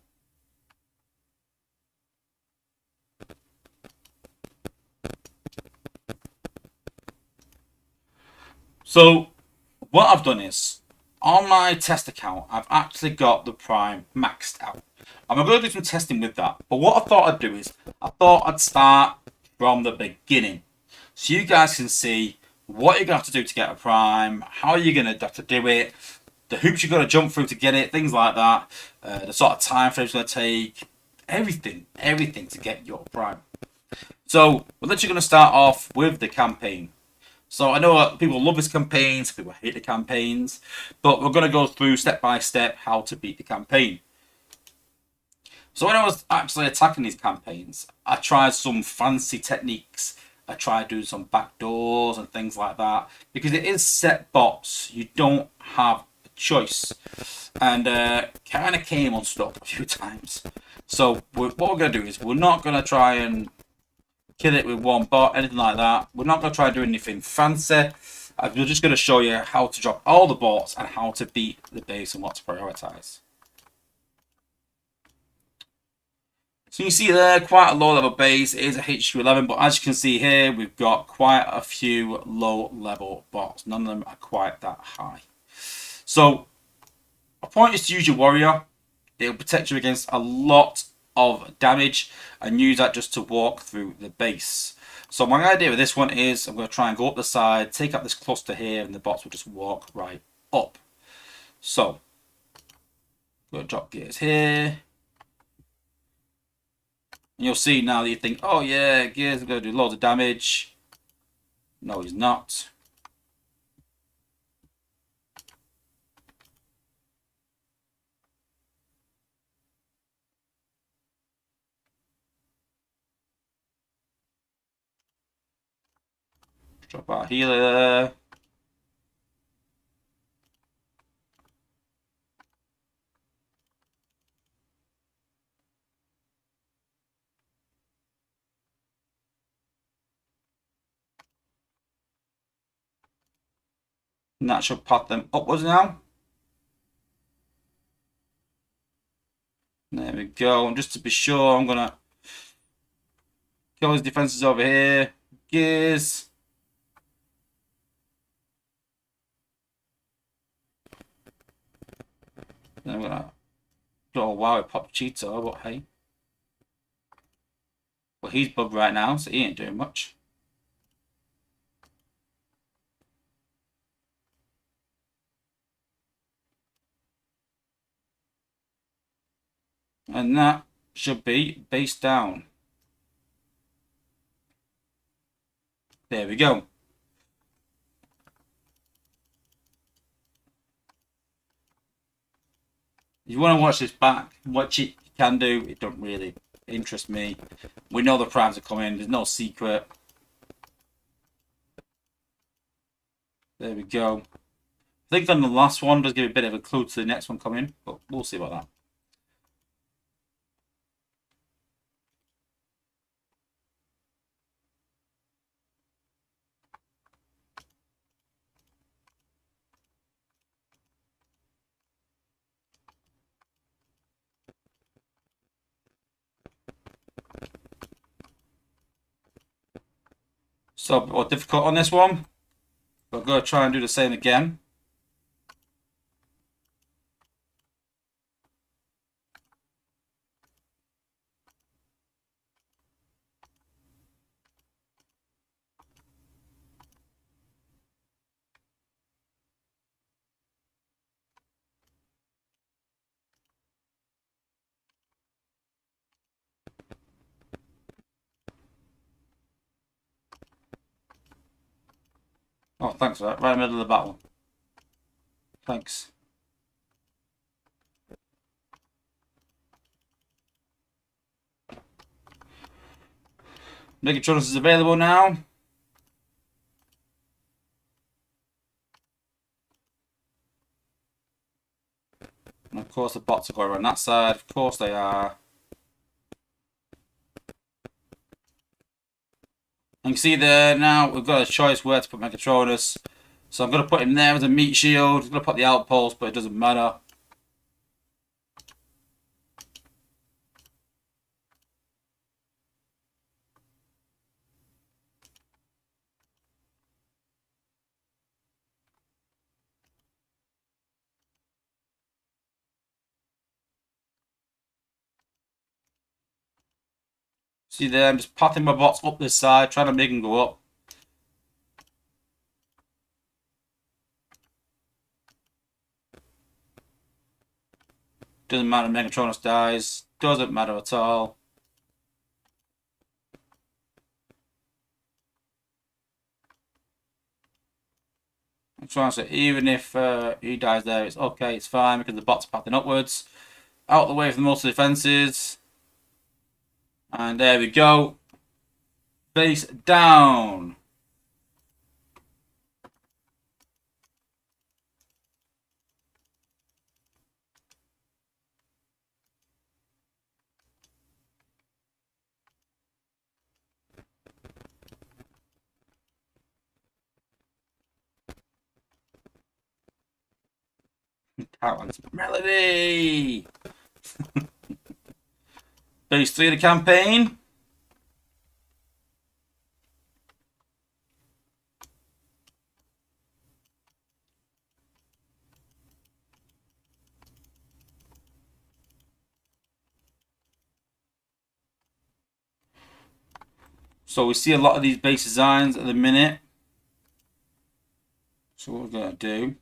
So, what I've done is, on my test account, I've actually got the prime maxed out. I'm going to do some testing with that. But what I thought I'd do is, I thought I'd start from the beginning. So you guys can see what you're going to have to do to get a prime, how you're going to have to do it, the hoops you've got to jump through to get it, things like that, the sort of time frame it's going to take, everything to get your prime. So we're literally going to start off with the campaign. So I know people love this campaign, some people hate the campaigns, but we're going to go through step by step how to beat the campaign. So when I was actually attacking these campaigns, I tried some fancy techniques. I tried doing some backdoors and things like that, because it is set bots. You don't have a choice, and kind of came unstuck a few times. So what we're going to do is we're not going to try and kill it with one bot, anything like that. We're not going to try and do anything fancy. We're just going to show you how to drop all the bots and how to beat the base and what to prioritize. So you see there, quite a low level base. It is a HQ 11, but as you can see here, we've got quite a few low level bots. None of them are quite that high. So a point is to use your warrior. It'll protect you against a lot of damage, and use that just to walk through the base. So my idea with this one is I'm going to try and go up the side, take up this cluster here, and the bots will just walk right up. So I'm going to drop gears here. And you'll see now that you think, oh yeah, gears are going to do loads of damage. No, he's not. Drop our healer there. And that should pot them upwards now. There we go. And just to be sure, I'm going to kill his defenses over here. Gears. Then I'm going to... Oh wow, it popped Cheeto, but hey. Well, he's bugged right now, so he ain't doing much. And that should be base down. There we go. If you want to watch this back, watch it, you can do. It don't really interest me. We know the primes are coming. There's no secret. There we go. I think then the last one does give a bit of a clue to the next one coming, but we'll see about that. So, a bit difficult on this one. But I'm going to try and do the same again. Oh, thanks for that. Right in the middle of the battle. Thanks. Megatronus is available now. And of course the bots are going around that side. Of course they are. And you can see there now we've got a choice where to put Megatronus. So I'm going to put him there as a meat shield. I'm going to put the outpost, but it doesn't matter. See there, I'm just patting my bots up this side, trying to make them go up. Doesn't matter, Megatronus dies. Doesn't matter at all. I'm trying to say, even if he dies there, it's okay, it's fine, because the bot's pathing upwards. Out of the way from most of the defences. And there we go. Face down. Talent Melody. Phase 3 of the campaign. So we see a lot of these base designs at the minute. So what we're going to do.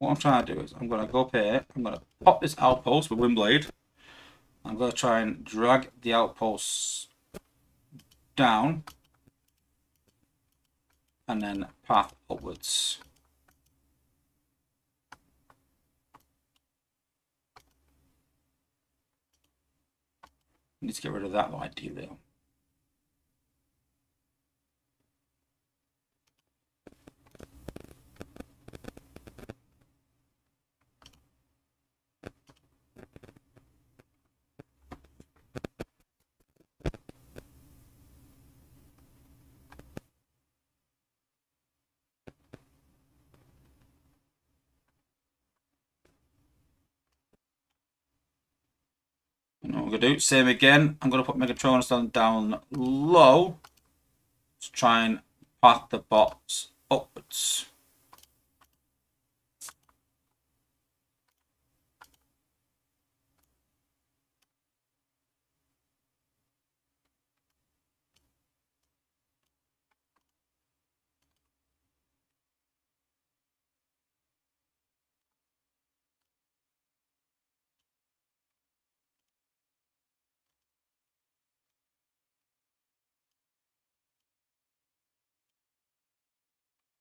What I'm trying to do is I'm going to go up here. I'm going to pop this outpost with Windblade. I'm going to try and drag the outposts down. And then path upwards. Need to get rid of that ideally. And what I'm going to do, same again. I'm going to put Megatronus down low to try and path the bots upwards.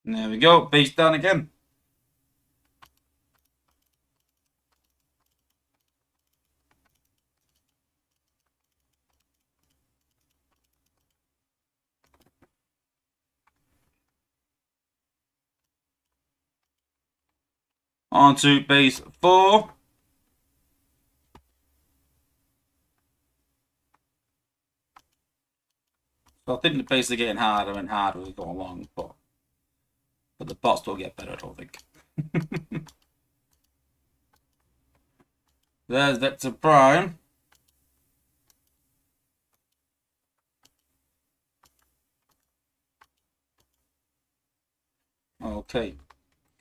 And there we go, base down again. On to base 4. So I think the base are getting harder and harder as we go along, but the bots don't get better, I don't think. There's Vector Prime. Okay,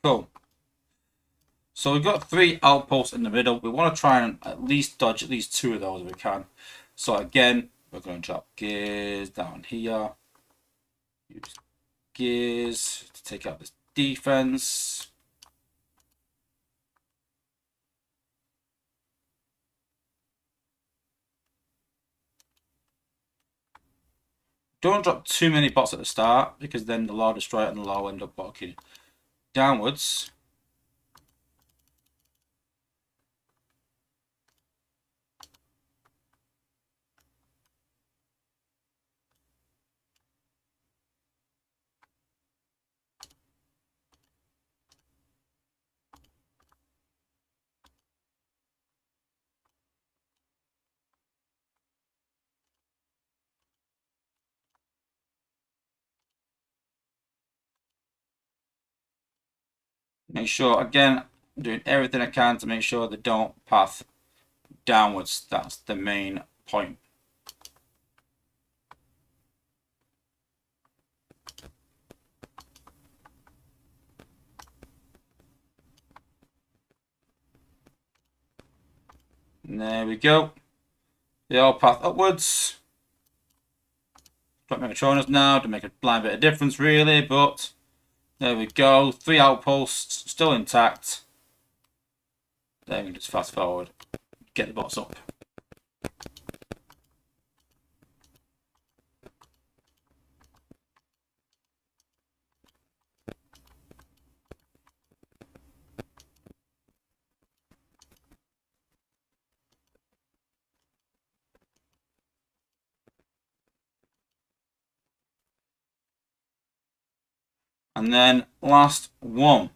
cool. So we've got 3 outposts in the middle. We want to try and at least dodge at least 2 of those if we can. So again, we're going to drop gears down here. Use gears to take out this defense. Don't drop too many bots at the start, because then the Lord Destroyer and the Law will end up blocking downwards. Make sure, again, I'm doing everything I can to make sure they don't path downwards. That's the main point. And there we go. They all path upwards. Got Megatronus now to make a blind bit of difference, really, but there we go. 3 outposts still intact. Then we can just fast forward, get the bots up. And then last one.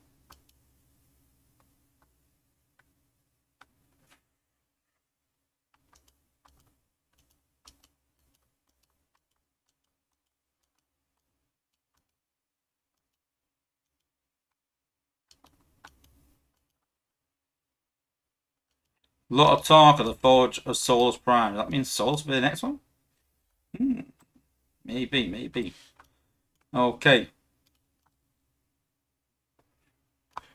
A lot of talk of the Forge of Souls Prime. That means Souls for the next one? Maybe. Okay.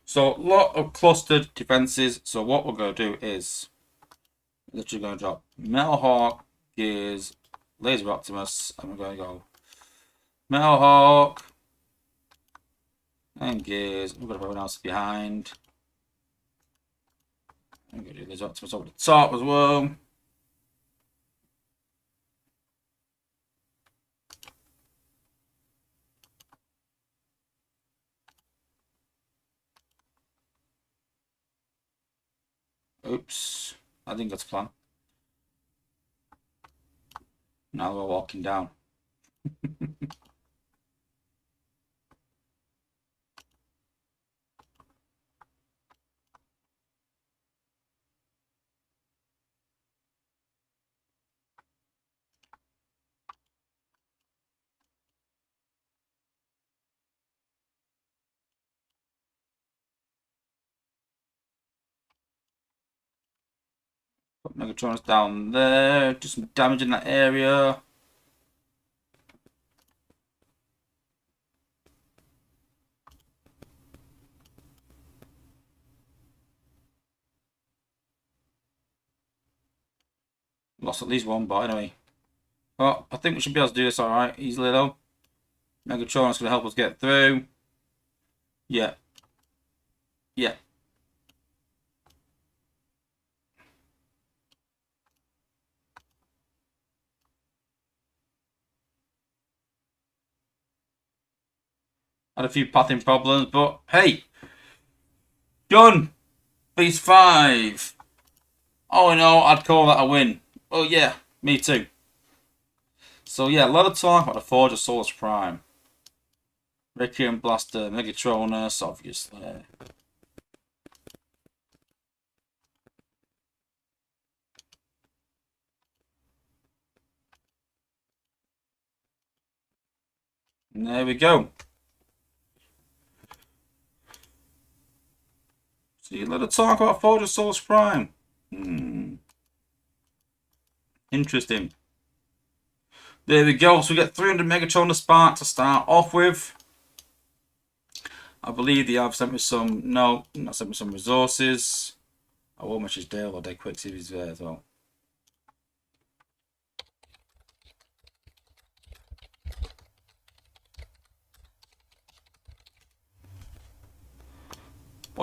So, a lot of clustered defenses. So, what we're going to do is literally going to drop Metal Hawk, Gears, Laser Optimus, and we're going to go Metal Hawk and Gears. We've got everyone else behind. I'm going to do Laser Optimus over the top as well. Oops, I think that's a plan. Now we're walking down. Put Megatronus down there, do some damage in that area. Lost at least one, but anyway. Well, I think we should be able to do this alright, easily though. Megatron's going to help us get through. Yeah. Had a few pathing problems, but hey! Done! Phase 5! Oh no, I'd call that a win. Oh yeah, me too. So yeah, a lot of talk about the Forge of Souls Prime. Requiem Blaster, Megatronus, obviously. And there we go. See, a lot of talk about Forge of Souls Prime. Interesting. There we go. So we get 300 Megatronus Spark to start off with. I believe they have sent me some. No, not sent me some resources. I won't mention Dale or Dead Quick Series there as well.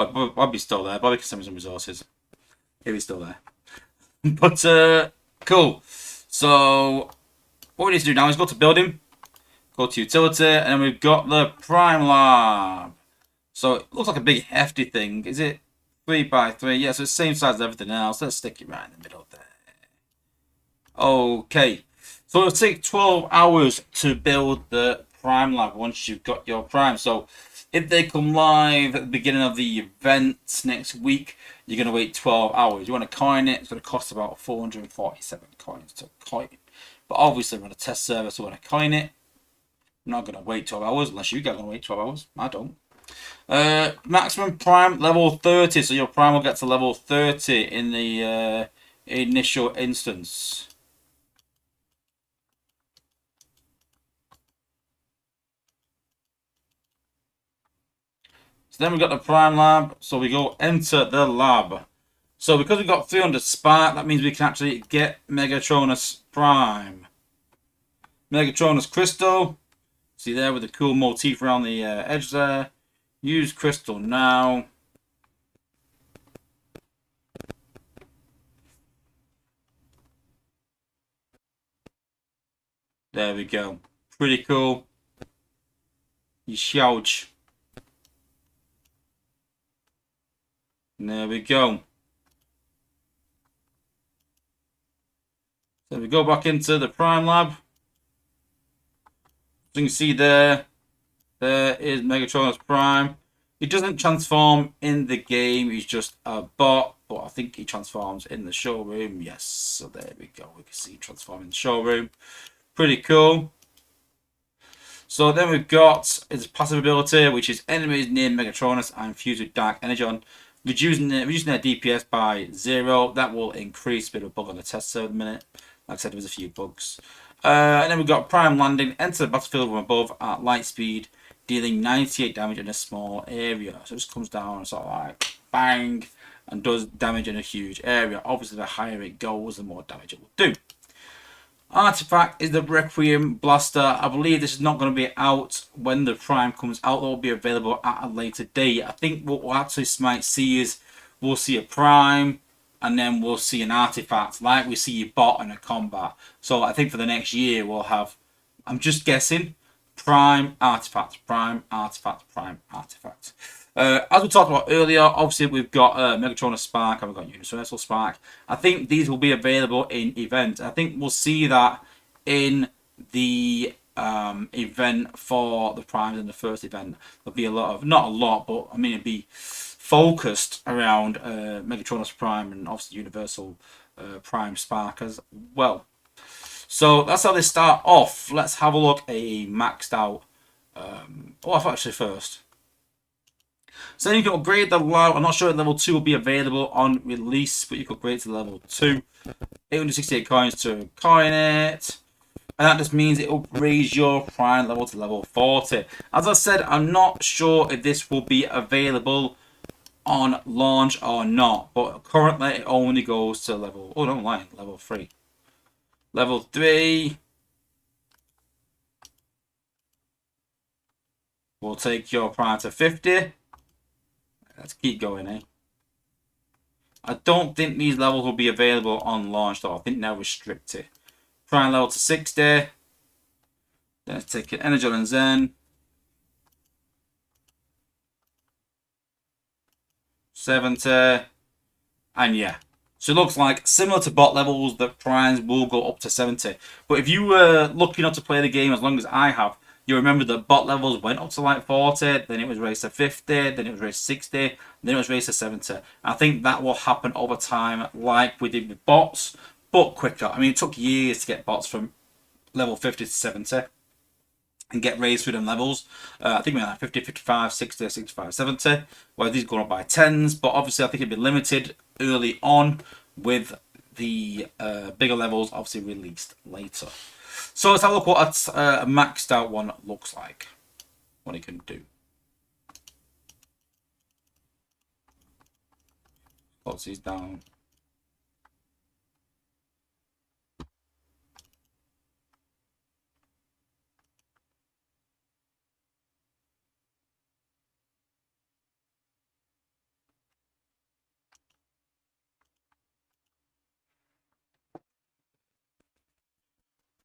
Well, Bobby's still there. Bobby can send me some resources if he's still there. But cool. So what we need to do now is go to building, go to utility, and then we've got the Prime Lab. So it looks like a big hefty thing. Is it 3x3? Yeah, so it's the same size as everything else. Let's stick it right in the middle there. Okay. So it'll take 12 hours to build the Prime Lab once you've got your Prime. So if they come live at the beginning of the event next week, you're going to wait 12 hours. You want to coin it, it's going to cost about 447 coins to coin. But obviously we're on a test server, so we're going to coin it. I'm not going to wait 12 hours unless you guys are going to wait 12 hours. I don't. Maximum Prime level 30, so your Prime will get to level 30 in the initial instance. So then we've got the Prime Lab, so we go enter the lab. So because we've got 300 Spark, that means we can actually get Megatronus Prime. Megatronus Crystal, see there with the cool motif around the edge there. Use Crystal now. There we go. Pretty cool. Youch. There we go. So we go back into the Prime Lab. So you can see there is Megatronus Prime. He doesn't transform in the game, he's just a bot, but I think he transforms in the showroom. Yes, so there we go. We can see him transform in the showroom. Pretty cool. So then we've got his passive ability, which is enemies near Megatronus are infused with dark energy on, reducing their DPS by 0. That will increase. A bit of a bug on the test server at the minute. Like I said, there was a few bugs. And then we've got Prime Landing. Enter the battlefield from above at light speed, dealing 98 damage in a small area. So it just comes down and sort of like bang and does damage in a huge area. Obviously, the higher it goes, the more damage it will do. Artifact is the Requiem Blaster. I believe this is not going to be out when the Prime comes out. It will be available at a later date. I think what we'll actually might see is we'll see a Prime and then we'll see an Artifact like we see a bot in a combat. So I think for the next year we'll have, I'm just guessing, Prime, Artifact, Prime, Artifact, Prime, Artifact. As we talked about earlier, obviously we've got Megatronus Spark and we've got Universal Spark. I think these will be available in event. I think we'll see that in the event for the Primes in the first event. There'll be a lot of, not a lot, but I mean it'll be focused around Megatronus Prime and obviously Universal Prime Spark as well. So that's how they start off. Let's have a look at a maxed out. Actually first. So then you can upgrade the lab. I'm not sure if level 2 will be available on release, but you can upgrade to level 2. 868 coins to coin it. And that just means it will raise your Prime level to level 40. As I said, I'm not sure if this will be available on launch or not, but currently it only goes to level, oh no, I'm lying, level 3. Level 3 will take your Prime to 50. Let's keep going, eh? I don't think these levels will be available on launch though. I think they're restricted. Prime level to 60. Let's take it Energon and Zen. 70. And yeah. So it looks like similar to bot levels, the primes will go up to 70. But if you were lucky enough to play the game as long as I have, you remember that bot levels went up to like 40, then it was raised to 50, then it was raised to 60, then it was raised to 70. I think that will happen over time like we did with bots, but quicker. I mean, it took years to get bots from level 50 to 70 and get raised through them levels. I think we're like 50, 55, 60, 65, 70, where these go up by 10s, but obviously I think it'd be limited early on with the bigger levels obviously released later. So let's have a look what a maxed out one looks like, what it can do. Close these down.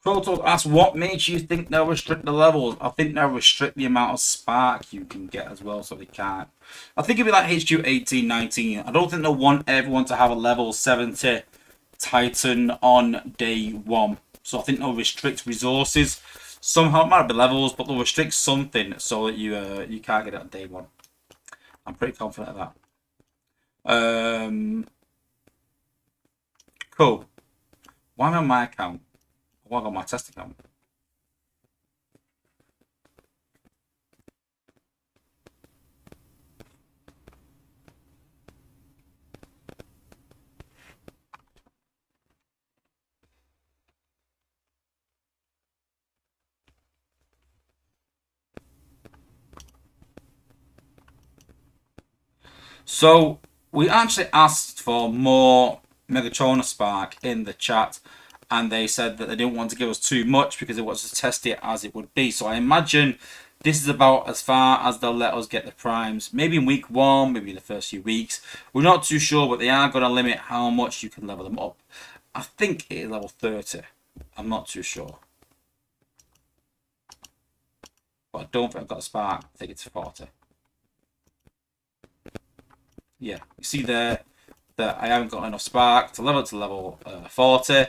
Proto asks, what makes you think they'll restrict the levels? I think they'll restrict the amount of spark you can get as well, so they can't. I think it'd be like HQ 18, 19. I don't think they'll want everyone to have a level 70 Titan on day one. So I think they'll restrict resources. Somehow it might be levels, but they'll restrict something so that you can't get it on day one. I'm pretty confident of that. Cool. Why am I on my account? Why am I on my test account? So we actually asked for more Megatrona Spark in the chat, and they said that they didn't want to give us too much because they wanted to test it as it would be. So I imagine this is about as far as they'll let us get the primes. Maybe in week 1, maybe in the first few weeks. We're not too sure, but they are going to limit how much you can level them up. I think it is level 30. I'm not too sure. But I don't think I've got a spark. I think it's 40. Yeah, you see there that I haven't got enough spark to level 40,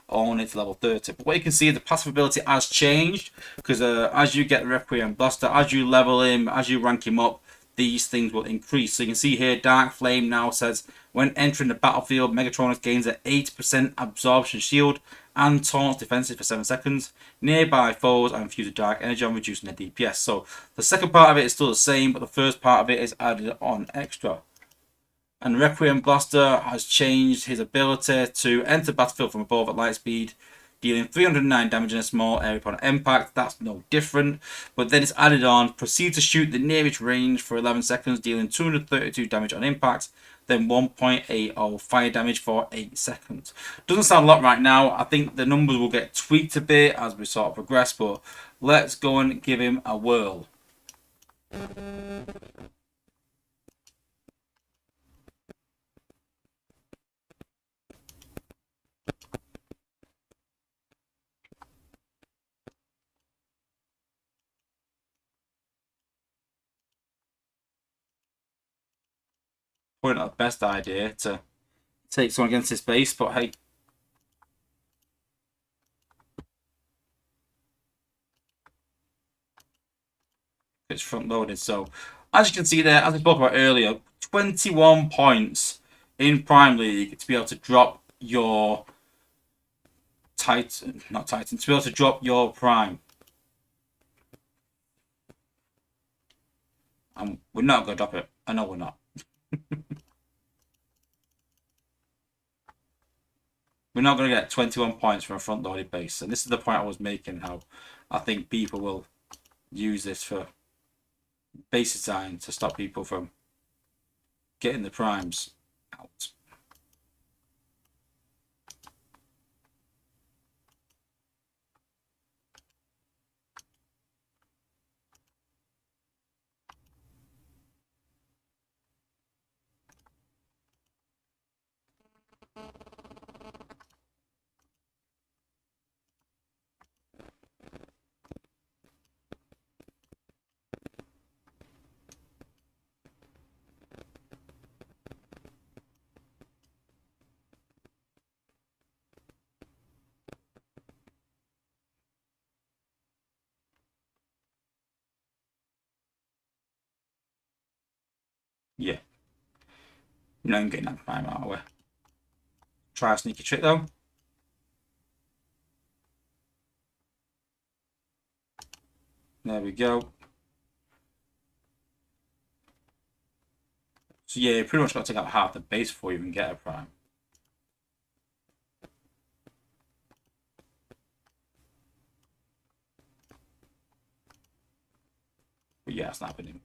on it to level 30. But what you can see is the passive ability has changed, because as you get the Requiem Blaster, as you level him, as you rank him up, these things will increase. So you can see here, Dark Flame now says, when entering the battlefield, Megatronus gains an 8% absorption shield and taunts defensive for 7 seconds. Nearby foes are infused with dark energy on reducing their DPS. So the second part of it is still the same, but the first part of it is added on extra. And Requiem Blaster has changed his ability to enter battlefield from above at light speed, dealing 309 damage in a small area upon impact. That's no different. But then it's added on, proceed to shoot the nearest range for 11 seconds, dealing 232 damage on impact, then 1.80 fire damage for 8 seconds. Doesn't sound a lot right now. I think the numbers will get tweaked a bit as we sort of progress, but let's go and give him a whirl. Probably not the best idea to take someone against his base, but hey. It's front loaded. So as you can see there, as we spoke about earlier, 21 points in Prime League to be able to drop your Titan, not Titan, to be able to drop your Prime. And we're not going to drop it. I know we're not. We're not going to get 21 points from a front loaded base. And this is the point I was making, how I think people will use this for base design to stop people from getting the primes out. Yeah. You're not even getting that prime out of the way. Try a sneaky trick though. There we go. So yeah, you pretty much got to take out half the base before you even get a prime. But yeah, it's not happening.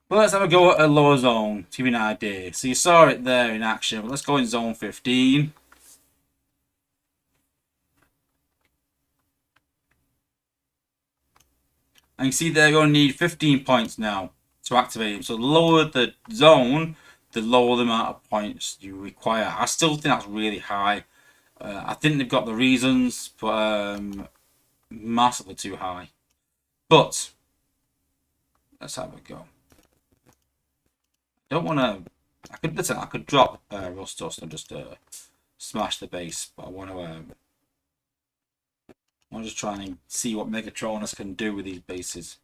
But let's have a go at a lower zone to give you an idea. So you saw it there in action, but let's go in zone 15. And you see there you only need 15 points now to activate him. So the lower the zone, the lower the amount of points you require. I still think that's really high. I think they've got the reasons, but massively too high. But let's have a go. Don't want to. I could listen. I could drop Rust Dust and just smash the base, but I want to. I'm just trying to see what Megatronus can do with these bases.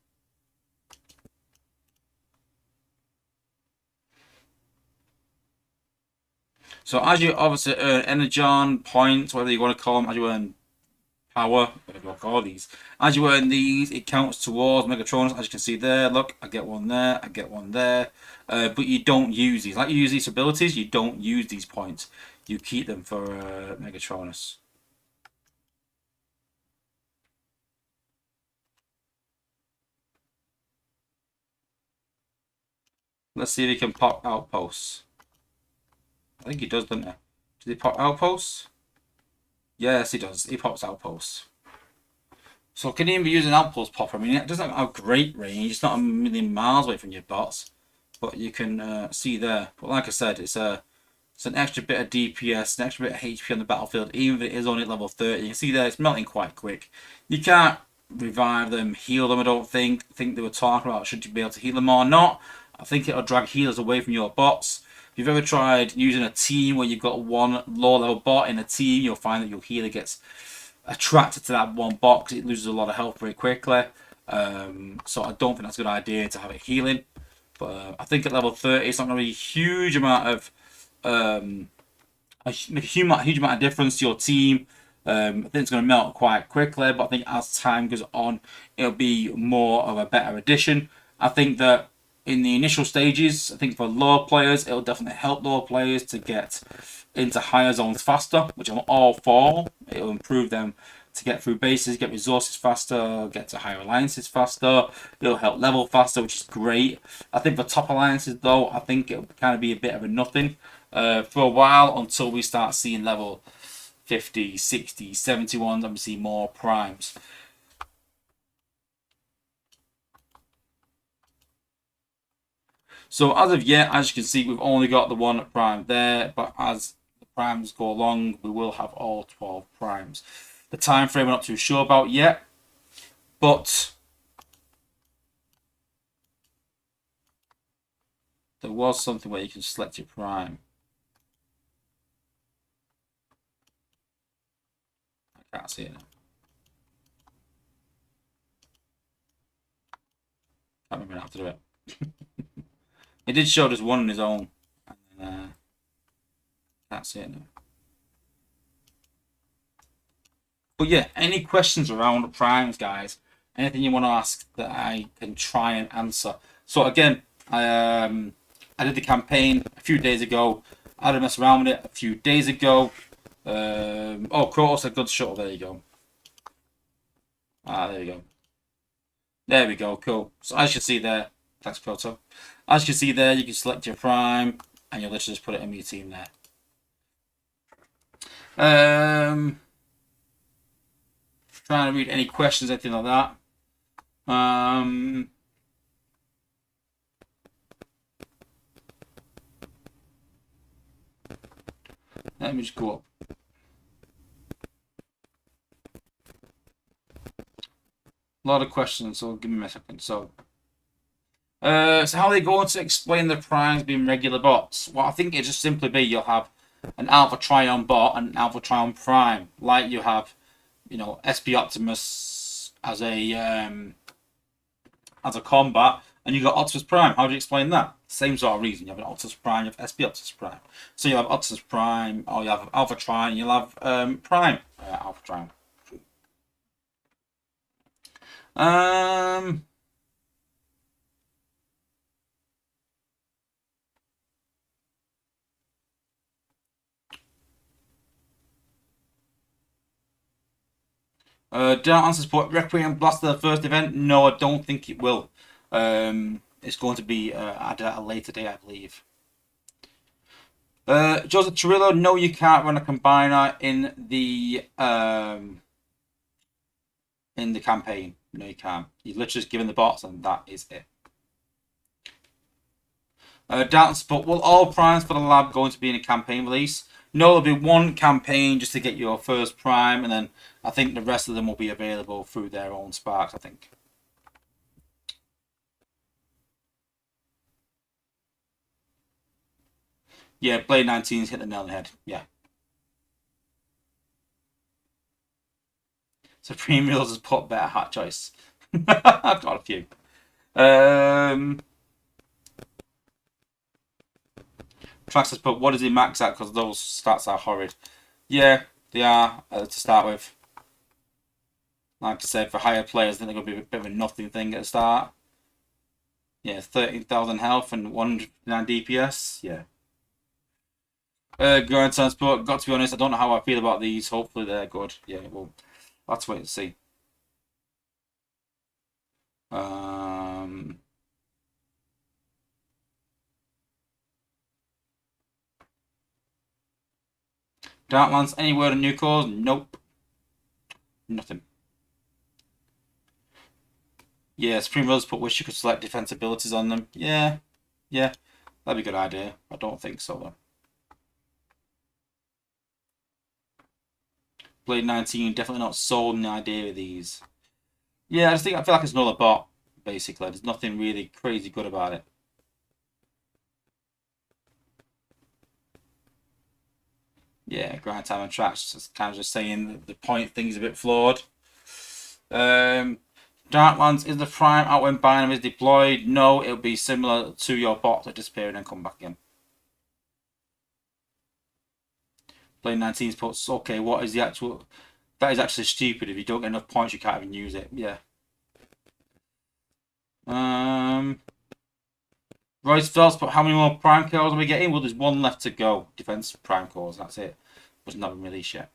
So as you obviously earn energon points, whatever you want to call them, as you earn power, whatever you want to call these, as you earn these, it counts towards Megatronus. As you can see there, look, I get one there, I get one there, but you don't use these. Like you use these abilities, you don't use these points. You keep them for Megatronus. Let's see if he can pop outposts. I think he does, doesn't he? Does he pop outposts? Yes, he does. He pops outposts. So can he even be using outpost popper? I mean, it doesn't have a great range. It's not a million miles away from your bots, but you can see there. But like I said, it's an extra bit of DPS, an extra bit of HP on the battlefield, even if it is only at level 30. You can see there, it's melting quite quick. You can't revive them, heal them, I don't think. I think they were talking about should you be able to heal them or not. I think it'll drag healers away from your bots. If you've ever tried using a team where you've got one low level bot in a team, you'll find that your healer gets attracted to that one bot because it loses a lot of health very quickly. So I don't think that's a good idea to have it healing. But I think at level 30, it's not going to be a huge amount of make a huge amount of difference to your team. I think it's going to melt quite quickly, but I think as time goes on, it'll be more of a better addition. I think that in the initial stages, I think for lower players, it'll definitely help lower players to get into higher zones faster, which I'm all for. It'll improve them to get through bases, get resources faster, get to higher alliances faster. It'll help level faster, which is great. I think for top alliances, though, I think it'll kind of be a bit of a nothing for a while until we start seeing level 50, 60, 71, and we see more primes. So as of yet, as you can see, we've only got the one prime there, but as the primes go along, we will have all 12 primes. The time frame we're not too sure about yet, but there was something where you can select your prime. I can't see it now. Can't remember how to do it. It did show just one on his own. And can't see it now. But yeah, any questions around primes, guys? Anything you want to ask that I can try and answer? So again, I did the campaign a few days ago. I had to mess around with it a few days ago. Oh, Krotos, a good shuttle. There you go. There you go. There we go. Cool. So as you see there, thanks, Proto. As you can see there, you can select your prime, and you'll literally just put it in your team there. Trying to read any questions, anything like that. Let me just go up. A lot of questions, so give me a second. So how are they going to explain the primes being regular bots? Well, I think it just simply be you'll have an Alpha Trion bot and an Alpha Trion prime, like you have, you know, SP Optimus as a combat, and you got Optimus Prime. How do you explain that? Same sort of reason. You have an Optimus Prime, you have SP Optimus Prime. So you have Optimus Prime, or you have Alpha Trion, you'll have Prime Alpha Trion. Don't answer support Requiem Blaster the first event? No, I don't think it will. It's going to be at a later date, I believe. Joseph Cirillo, no, you can't run a combiner in the campaign. No, you can't. You've literally just given the bots, and that is it. Down spot. Will all primes for the lab going to be in a campaign release? No, there'll be one campaign just to get your first prime, and then I think the rest of them will be available through their own sparks, I think. Yeah, Blade 19's hit the nail on the head. Yeah. Supreme Reels has put better hat choice. I've got a few. Trax has put, what does he max at? Because those stats are horrid. Yeah, they are to start with. Like I said, for higher players, I think they're going to be a bit of a nothing thing at the start. Yeah, 13,000 health and 109 DPS. Yeah. Grand Transport, got to be honest, I don't know how I feel about these. Hopefully they're good. Yeah, well, let's wait and see. Darklands, any word on new cores? Nope. Nothing. Yeah, Supreme Rose put wish you could select defense abilities on them. Yeah, yeah, that'd be a good idea. I don't think so though. Blade 19, definitely not sold on the idea of these. Yeah, I feel like it's another bot, basically. There's nothing really crazy good about it. Yeah, grind time and tracks. Just kind of just saying that the point thing's a bit flawed. Darklands, is the prime out when Bynum is deployed? No, it'll be similar to your bot that disappear and then come back again. Blade 19's puts, okay, what is the actual... That is actually stupid. If you don't get enough points, you can't even use it. Yeah. Royce Phelps, but how many more prime cores are we getting? Well, there's one left to go. Defense prime cores, that's it. Was not been released yet.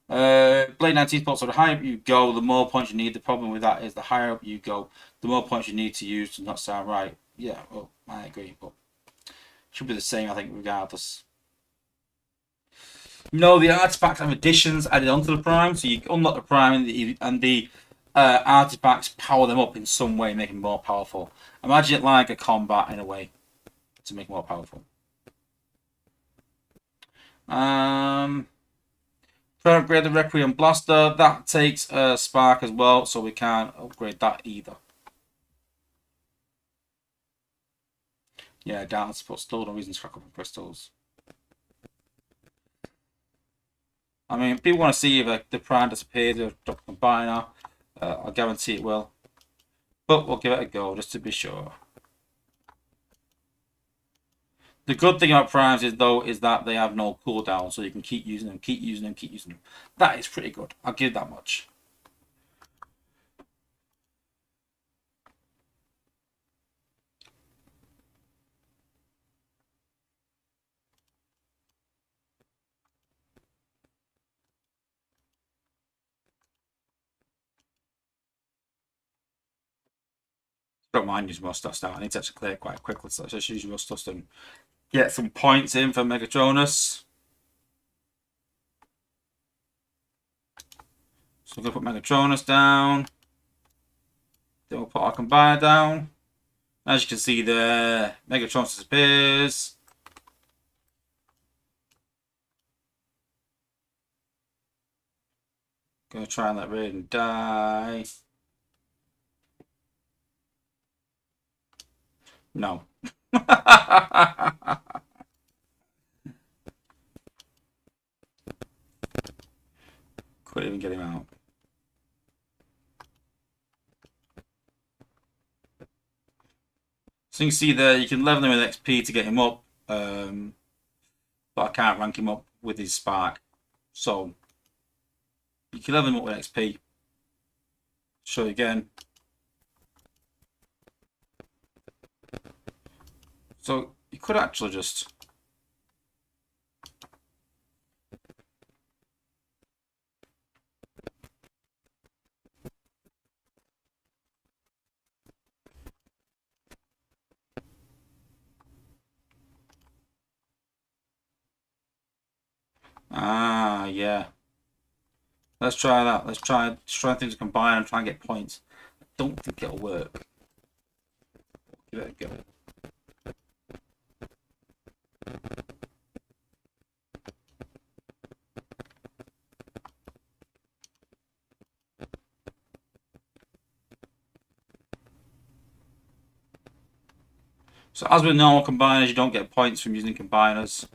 Blade 19 spots, so the higher up you go, the more points you need. The problem with that is the higher up you go, the more points you need to use. Does not sound right. Yeah, well, I agree, but should be the same, I think, regardless. No, the artifacts have additions added onto the prime, so you unlock the prime and the artifacts power them up in some way, make them more powerful. Imagine it like a combat in a way to make it more powerful. Try to upgrade the Requiem Blaster. That takes a spark as well, so we can't upgrade that either. Yeah, down support still no reason to crack up crystals. I mean, people want to see if the prime disappears or drop combiner. I guarantee it will. But we'll give it a go just to be sure. The good thing about primes is that they have no cooldown, so you can keep using them, keep using them, keep using them. That is pretty good. I'll give that much. Don't mind using more stuff now. I need to actually clear quite quickly, so let's just use more stuff and get some points in for Megatronus. So we're going to put Megatronus down. Then we'll put our combiner down. As you can see there, Megatronus disappears. Gonna try and let Raiden die. No. Couldn't even get him out. So you can see there, you can level him with XP to get him up, but I can't rank him up with his spark. So you can level him up with XP. Show you again. So you could actually just yeah. Let's try that. Let's try things to combine and try and get points. I don't think it'll work. Give it a go. So as with normal combiners, you don't get points from using combiners.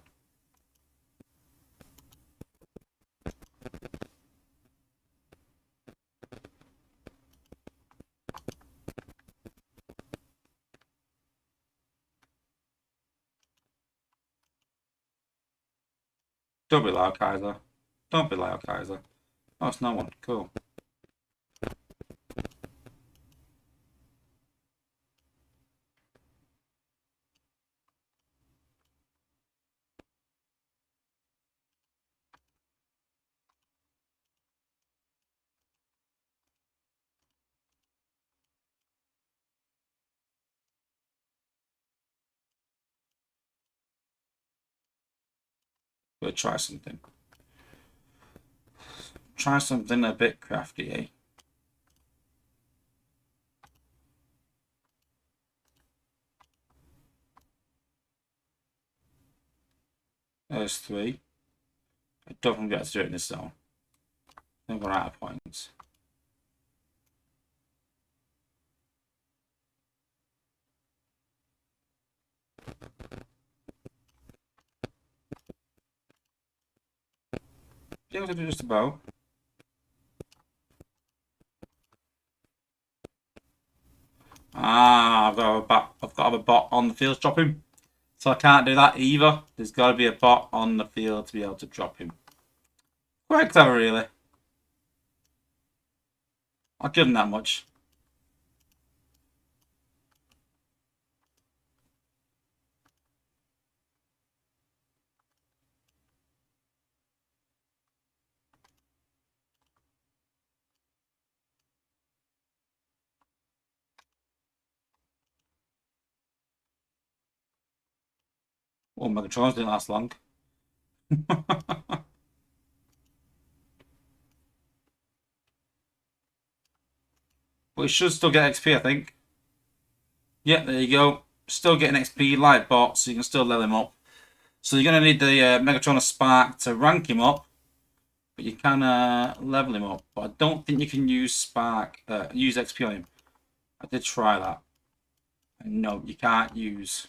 Don't be loud, Kaiser. Don't be loud, Kaiser. Oh, it's no one. Cool. We'll try something. Try something a bit crafty, eh? There's 3. I don't think we have to do it in this zone. I think we're out of points. Yeah, we'll do just about. Ah, I've got to have a bot on the field to drop him. So I can't do that either. There's got to be a bot on the field to be able to drop him. Quite clever, really. I'll give him that much. Oh, Megatron's didn't last long. But he should still get XP, I think. Yeah, there you go. Still getting XP like bot, so you can still level him up. So you're going to need the Megatron Spark to rank him up. But you can level him up. But I don't think you can use Spark, use XP on him. I did try that. And no, you can't use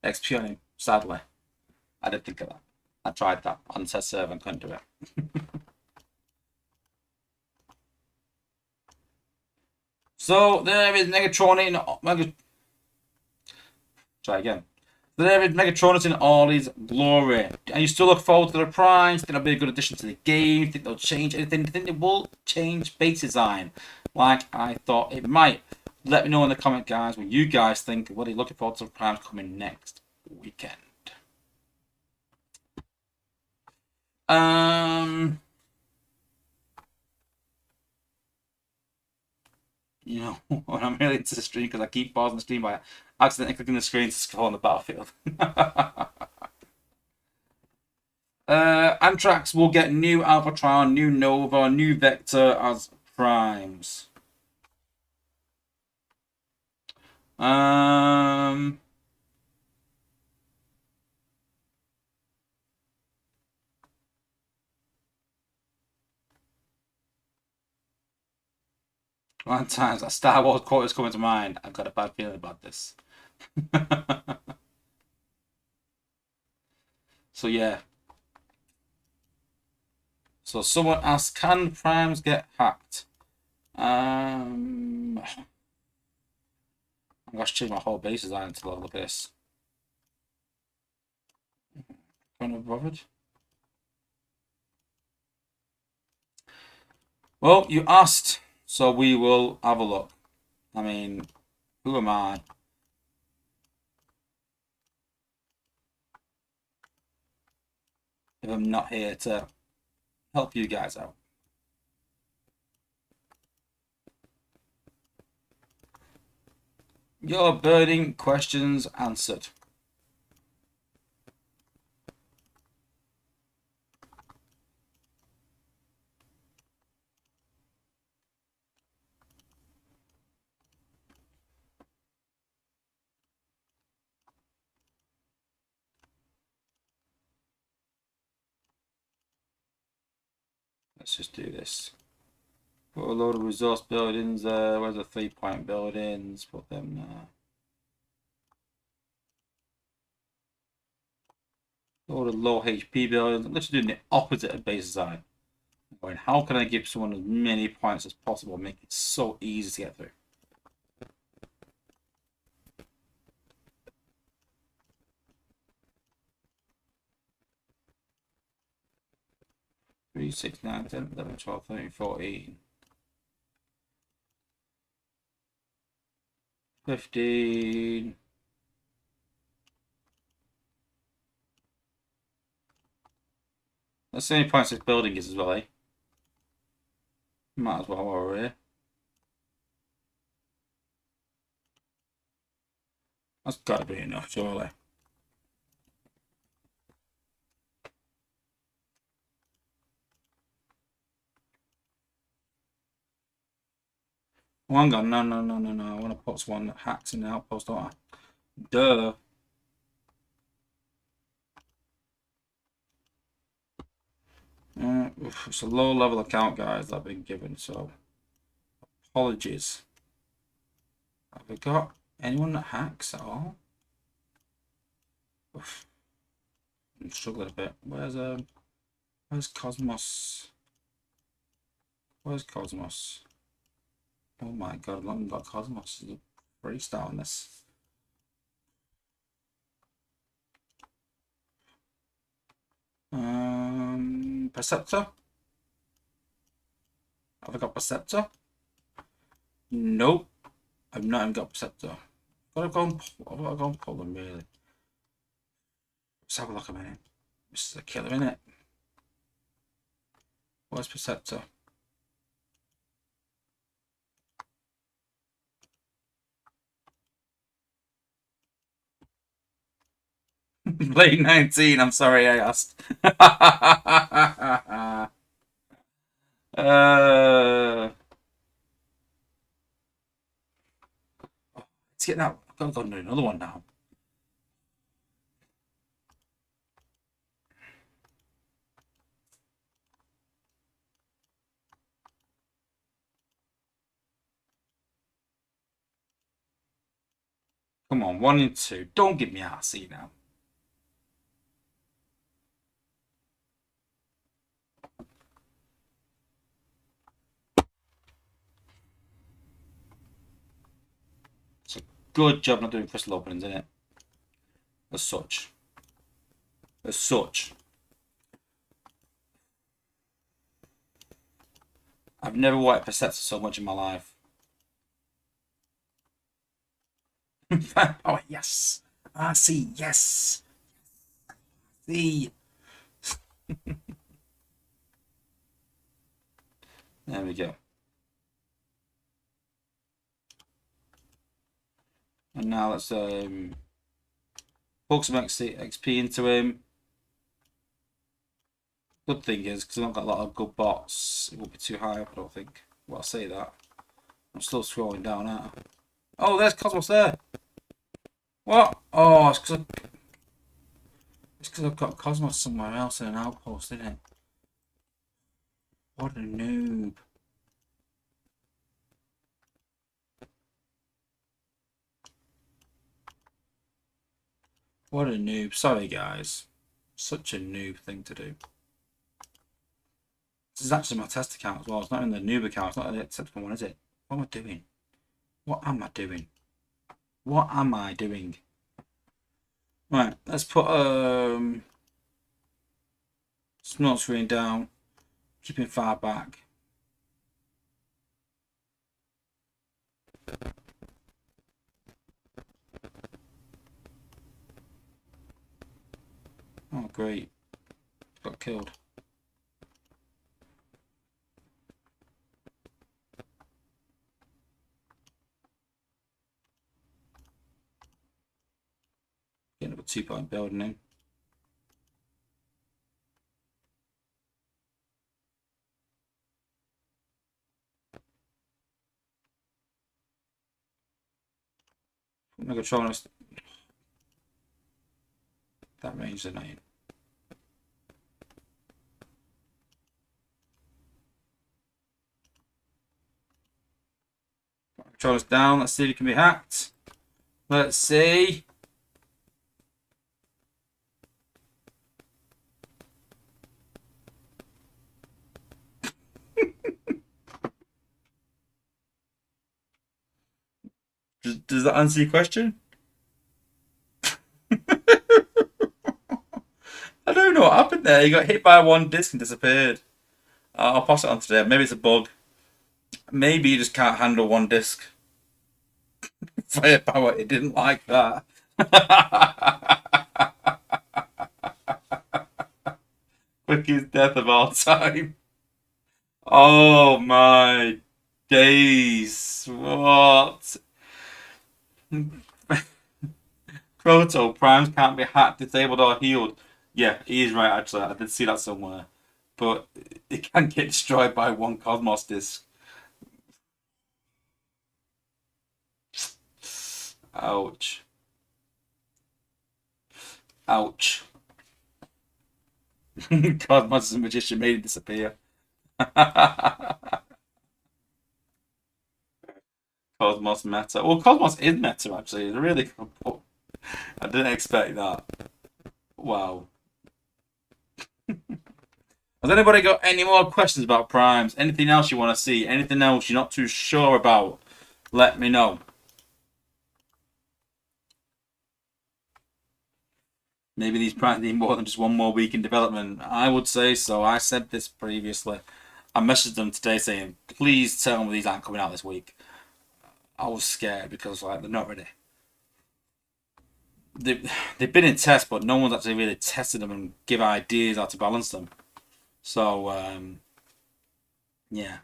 XP on him, sadly. I did think of that. I tried that on test server and couldn't do it. So there is Try again. There is Megatronus in all his glory. And you still look forward to the primes? Think that'll be a good addition to the game? Think they'll change anything? Think they will change base design? Like I thought it might. Let me know in the comment, guys, what you guys think. What are you looking forward to the primes coming next weekend? You know, when I'm really into the stream because I keep pausing the stream by accidentally clicking the screen to scroll on the battlefield. Anthrax will get new Alphatron, new Nova, new Vector as primes. One times a Star Wars quote is coming to mind. I've got a bad feeling about this. So yeah. So someone asked, can primes get hacked? I'm going to change my whole base design until I look at this. Kind of bothered. Well, you asked, so we will have a look. I mean, who am I? If I'm not here to help you guys out. Your burning questions answered. Let's just do this. Put a load of resource buildings there. Where's the 3-point buildings? Put them there. Load of low HP buildings. I'm literally doing the opposite of base design. Going, how can I give someone as many points as possible and make it so easy to get through? Three, 6, 9, 10, 11, 12, 13, 14, 15. Let's see how many points this building is as well, eh? Might as well while we're here. That's gotta be enough, surely. Oh, hang on, no. I want to put one that hacks in the outpost, don't I? Duh. It's a low level account, guys, that I've been given, so apologies. Have we got anyone that hacks at all? Oof. I'm struggling a bit. Where's Cosmos? Where's Cosmos? Oh my god, I've not even got Cosmos. There's a freestyle on this. Perceptor? Have I got Perceptor? Nope. I've not even got Perceptor. I've got to go and pull them, really. Let's have a look a minute. This is a killer, isn't it? Where's Perceptor? Late 19, I'm sorry I asked. Let's get that. I've got to go and do another one now. Come on, 1 and 2. Don't give me RC now. It's a good job not doing crystal openings, isn't it? As such. As such. I've never wanted Perceptor so much in my life. Oh, yes. RC, yes. See. There we go. And now let's poke some XP into him. Good thing is, because I've not got a lot of good bots, it won't be too high up, I don't think. Well, I'll say that. I'm still scrolling down, aren't I? Oh, there's Cosmos there. What? Oh, it's because I've got Cosmos somewhere else in an outpost, isn't it? What a noob. What a noob. Sorry, guys. Such a noob thing to do. This is actually my test account as well. It's not in the noob account. It's not in the acceptable one, is it? What am I doing? What am I doing? What am I doing? Right, let's put small screen down. Keep him far back. Oh, great. Got killed. Getting up a 2-point building in. Megatronus. That range is annoying. Megatronus down. Let's see if it can be hacked. Let's see. Does that answer your question? I don't know what happened there. He got hit by one disc and disappeared. I'll pass it on today. Maybe it's a bug. Maybe you just can't handle one disc. Firepower, it didn't like that. Quickest death of all time. Oh my days. What? Proto, primes can't be hacked, disabled, or healed. Yeah, he is right, actually. I did see that somewhere. But it can get destroyed by one Cosmos disc. Ouch. Ouch. Cosmos is a magician, made it disappear. Cosmos meta. Well, Cosmos is meta, actually. It's really cool. I didn't expect that. Wow. Has anybody got any more questions about primes? Anything else you want to see? Anything else you're not too sure about? Let me know. Maybe these primes need more than just one more week in development. I would say so. I said this previously. I messaged them today saying, please tell me these aren't coming out this week. I was scared because like they're not ready. They've been in test, but no one's actually really tested them and give ideas how to balance them. So yeah.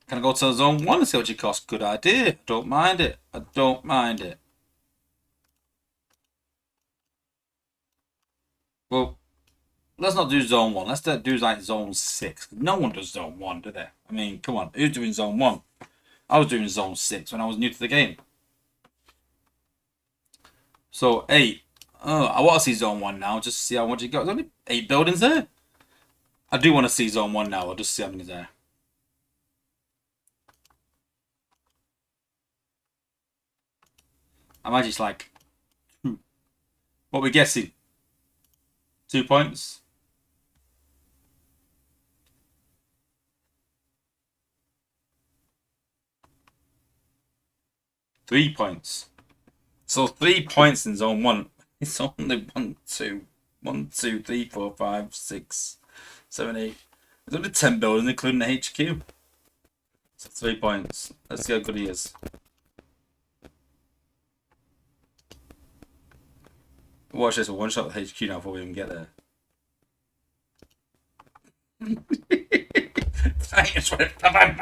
Can I go to zone 1 and see what it costs? Good idea. Don't mind it. I don't mind it. Well, let's not do zone 1. Let's do like zone 6. No one does zone 1, do they? I mean, come on. Who's doing zone 1? I was doing zone 6 when I was new to the game. So, 8. Oh, I want to see zone 1 now, just to see how much you got. There's only 8 buildings there. I do want to see zone 1 now. I'll just see how many there. I imagine it's like, what are we guessing? 2 points? Three points. So 3 points in zone 1. It's only 1, 2, 1, 2, 3, 4, 5, 6, 7, 8. There's only 10 buildings, including the HQ. So 3 points. Let's see how good he is. Watch this, we'll one shot the HQ now before we even get there. Bang,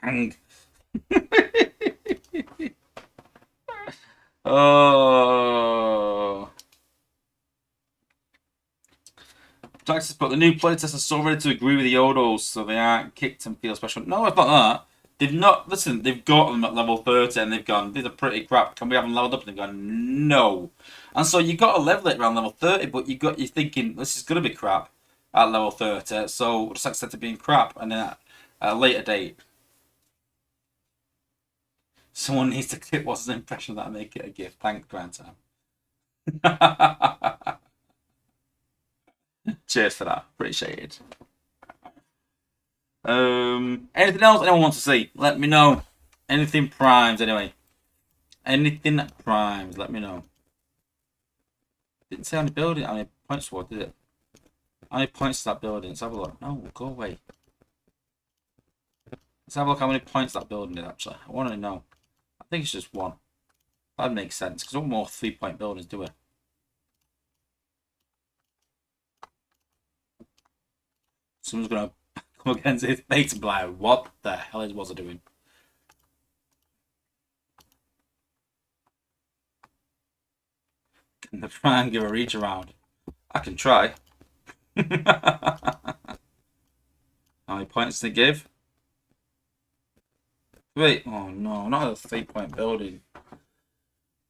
bang. Oh. Jax but the new playtests are so ready to agree with the Odos, so they aren't kicked and feel special. No, it's not that. They've not. Listen, they've got them at level 30 and they've gone, these are pretty crap. Can we have them leveled up? And they've gone, no. And so you got to level it around level 30, but you're thinking, this is going to be crap at level 30, so we'll just accept it being crap. And then at a later date, someone needs to clip what's his impression of that and make it a gift. Thanks, Grantham. Cheers for that. Appreciate it. Anything else anyone wants to see? Let me know. Anything primes, anyway. Anything primes, let me know. Didn't say how many building, how many points for, did it? How many points to that building? Let's have a look. No, go away. Let's have a look how many points that building did, actually. I want to know. I think it's just 1. That makes sense, because no more 3-point buildings, do we? Someone's going to come against his face and be like, what the hell was I doing? Can the try and give a reach around? I can try. How many points did it give? 3. Oh no, not a 3-point building.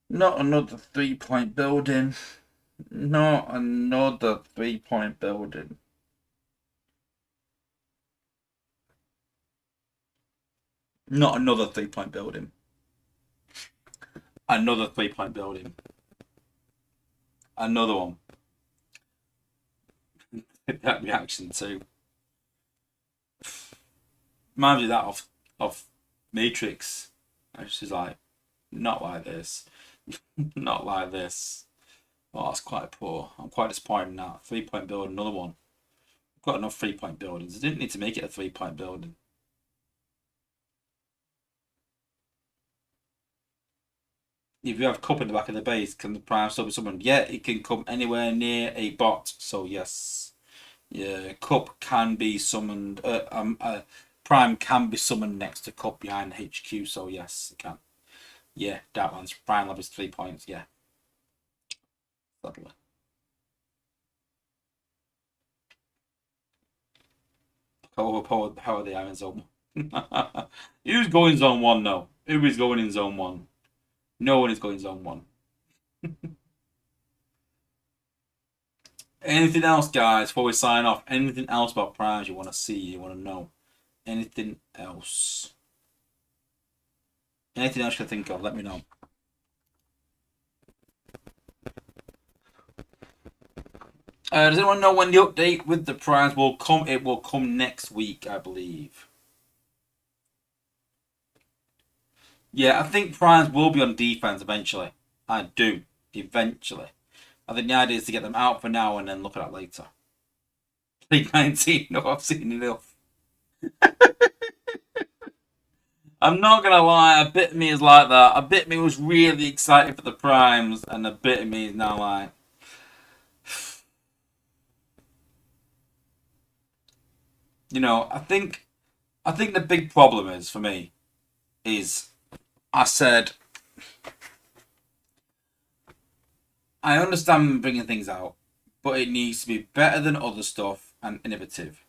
Not another 3-point building. Not another 3-point building. Not another 3-point building. Another 3-point building. Another one. That reaction too. Reminds me of that of Matrix. And she's like, not like this. Not like this. Oh, that's quite poor. I'm quite disappointed in that. 3-point building, another one. I've got enough 3-point buildings. I didn't need to make it a 3-point building. If you have cup in the back of the base, can the prime still be summoned? Yeah, it can come anywhere near a bot. So yes, yeah, cup can be summoned. Prime can be summoned next to cup behind HQ. So yes, it can. Yeah, that one's prime lab is 3 points. Yeah, sadly. How are they in zone 1? Who's going zone 1 now? Who is going in zone 1? No one is going zone 1. Anything else, guys, before we sign off? Anything else about primes you want to see, you want to know? Anything else? Anything else you can think of? Let me know. Does anyone know when the update with the primes will come? It will come next week, I believe. Yeah, I think primes will be on defense eventually. I do. Eventually. I think the idea is to get them out for now and then look at that later. League 19, no, I've seen enough. I'm not gonna lie, a bit of me is like that. A bit of me was really excited for the primes, and a bit of me is now like, you know, I think the big problem is for me is I said I understand bringing things out, but it needs to be better than other stuff and innovative.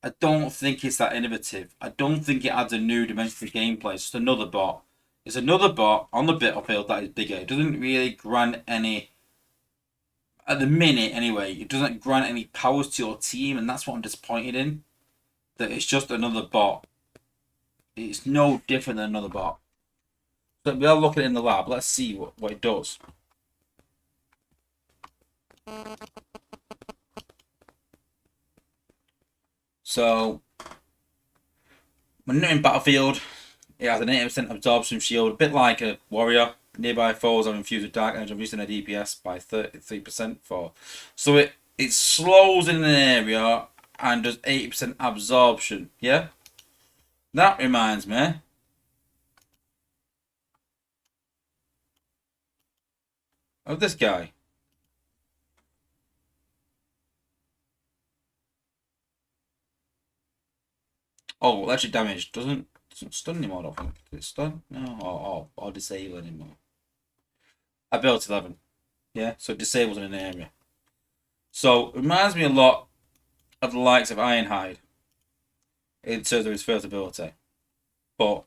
I don't think it's that innovative. I don't think it adds a new dimension to gameplay. It's just another bot. It's another bot on the battlefield that is bigger. It doesn't really grant any, at the minute anyway, it doesn't grant any powers to your team, and that's what I'm disappointed in. That it's just another bot. It's no different than another bot. So we are looking in the lab. Let's see what it does. So, when you're in battlefield, it has an 80% absorption shield, a bit like a warrior. Nearby foes are infused with dark energy, reducing their DPS by 33% for. So it slows in an area and does 80% absorption. Yeah? That reminds me. Of this guy. Oh, electric damage doesn't stun anymore, I don't think. Does it stun? No, or disable anymore. Ability 11. Yeah, so it disables in an area. So, it reminds me a lot of the likes of Ironhide in terms of his first ability. But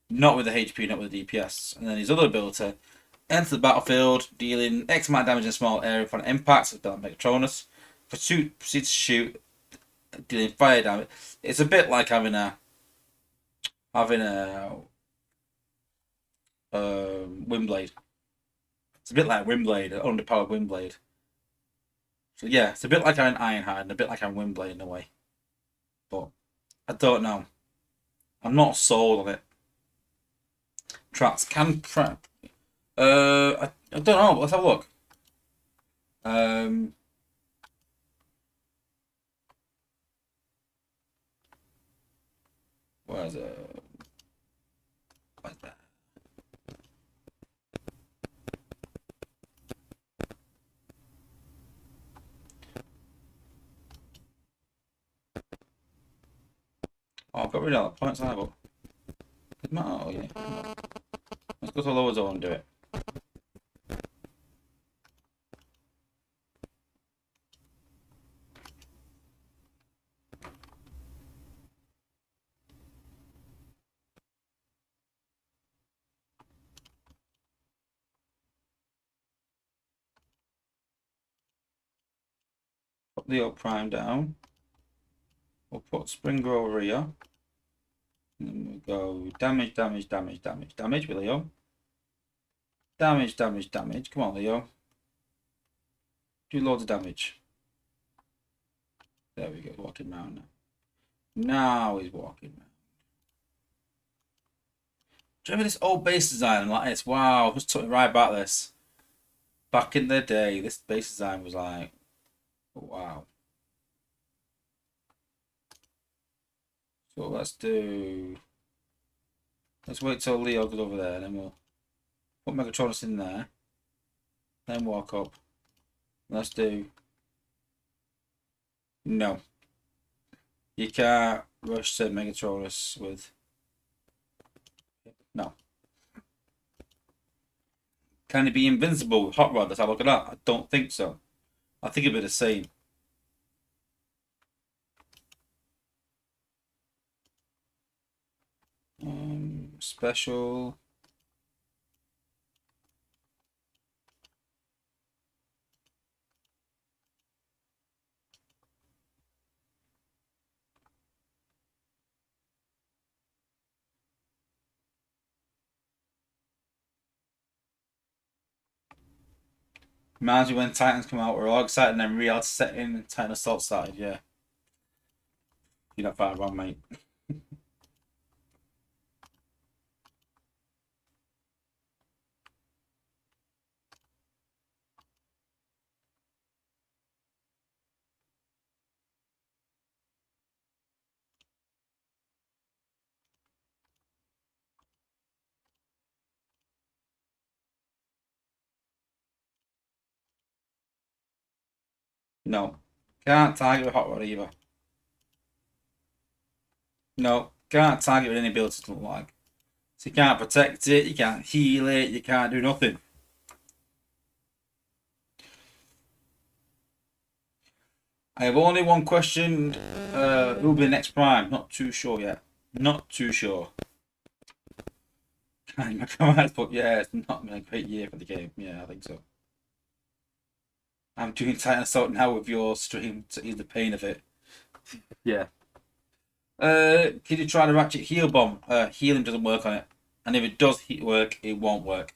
not with the HP, not with the DPS. And then his other ability, enter the battlefield, dealing X amount of damage in a small area for an impact, it's like Megatronus. Proceed to shoot, dealing fire damage. It's a bit like having a Windblade. It's a bit like Windblade, an underpowered Windblade. So yeah, it's a bit like having Ironhide and a bit like having Windblade in a way. But I don't know. I'm not sold on it. Traps can prep. I don't know. Let's have a look. Where's it? Where's that? Oh, I've got rid of all the points I have up. Doesn't matter. Oh yeah. Let's go to lower zone and do it. Put the old prime down. We'll put Spring over here. And then we'll go damage, damage, damage, damage, damage with Leo. Damage, damage, damage. Come on, Leo. Do loads of damage. There we go, walking round now. Now he's walking round. you remember this old base design like this? Wow, just took me right back this. Back in the day, this base design was like, wow. So let's wait till Leo goes over there, and then we'll put Megatronus in there. Then walk up. Let's do. No. You can't rush to Megatronus with. No. Can he be invincible with Hot Rod? Let's have a look at that. I don't think so. I think it'd be the same. Special. Reminds me when Titans come out, we're all excited, and then reality set in and Titan Assault started. Yeah. You're not far wrong, mate. No. Can't target with Hot Rod either. No. Can't target with any abilities to look like. So you can't protect it, you can't heal it, you can't do nothing. I have only one question. Who will be the next Prime? Not too sure yet. Not too sure. But yeah, it's not been a great year for the game. Yeah, I think so. I'm doing Titan Assault now with your stream to ease the pain of it. Yeah. Can you try the Ratchet Heal Bomb? Healing doesn't work on it. And if it does work, it won't work.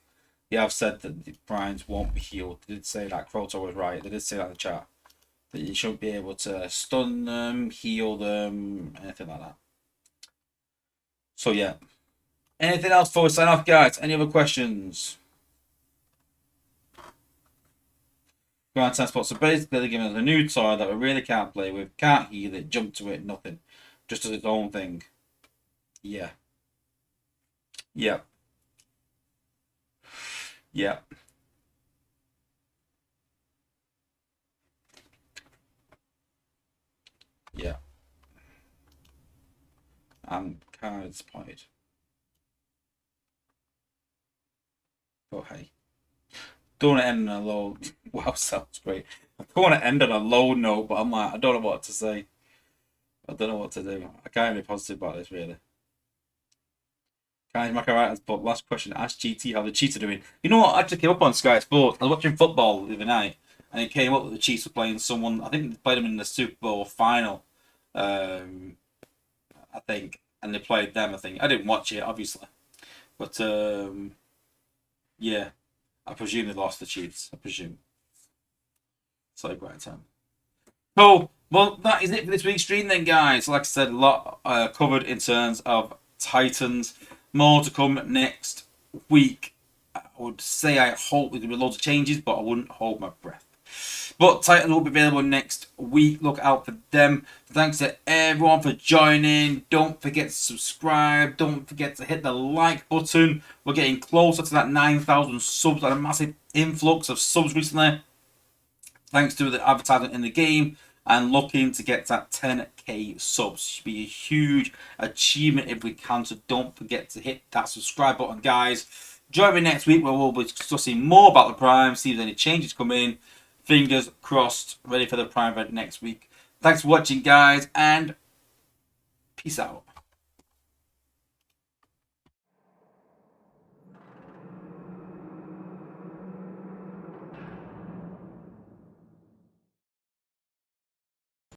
Yeah, I've said that the primes won't be healed. They did say that. Croto was right. They did say that in the chat. That you shouldn't be able to stun them, heal them, anything like that. So yeah. Anything else before we sign off, guys? Any other questions? Grand Transport. So basically they're giving us a new toy that we really can't play with, can't heal it, jump to it, nothing. Just does its own thing. Yeah. Yeah. Yeah. Yeah. I'm kind of disappointed. But hey. Don't want to end on a low. Wow, sounds great. I don't want to end on a low note, but I'm like, I don't know what to say. I don't know what to do. I can't be positive about this, really. Guys, Macarons, but last question. Ask GT how the Cheetah doing. You know what? I actually came up on Sky Sports. I was watching football the other night, and it came up that the Chiefs were playing someone. I think they played them in the Super Bowl final. I think, and they played them. I think I didn't watch it, obviously, but yeah, I presume they lost the Chiefs. I presume. So great time. Cool. Well, that is it for this week's stream, then, guys. Like I said, a lot covered in terms of Titans. More to come next week. I would say I hope there's going to be loads of changes, but I wouldn't hold my breath. But Titans will be available next week. Look out for them. Thanks to everyone for joining. Don't forget to subscribe. Don't forget to hit the like button. We're getting closer to that 9,000 subs. Had a massive influx of subs recently, thanks to the advertisement in the game, and looking to get that 10k subs. Should be a huge achievement if we can, so don't forget to hit that subscribe button, guys. Join me next week where we'll be discussing more about the Prime, see if there's any changes come in. Fingers crossed, ready for the Prime event next week. Thanks for watching, guys, and peace out.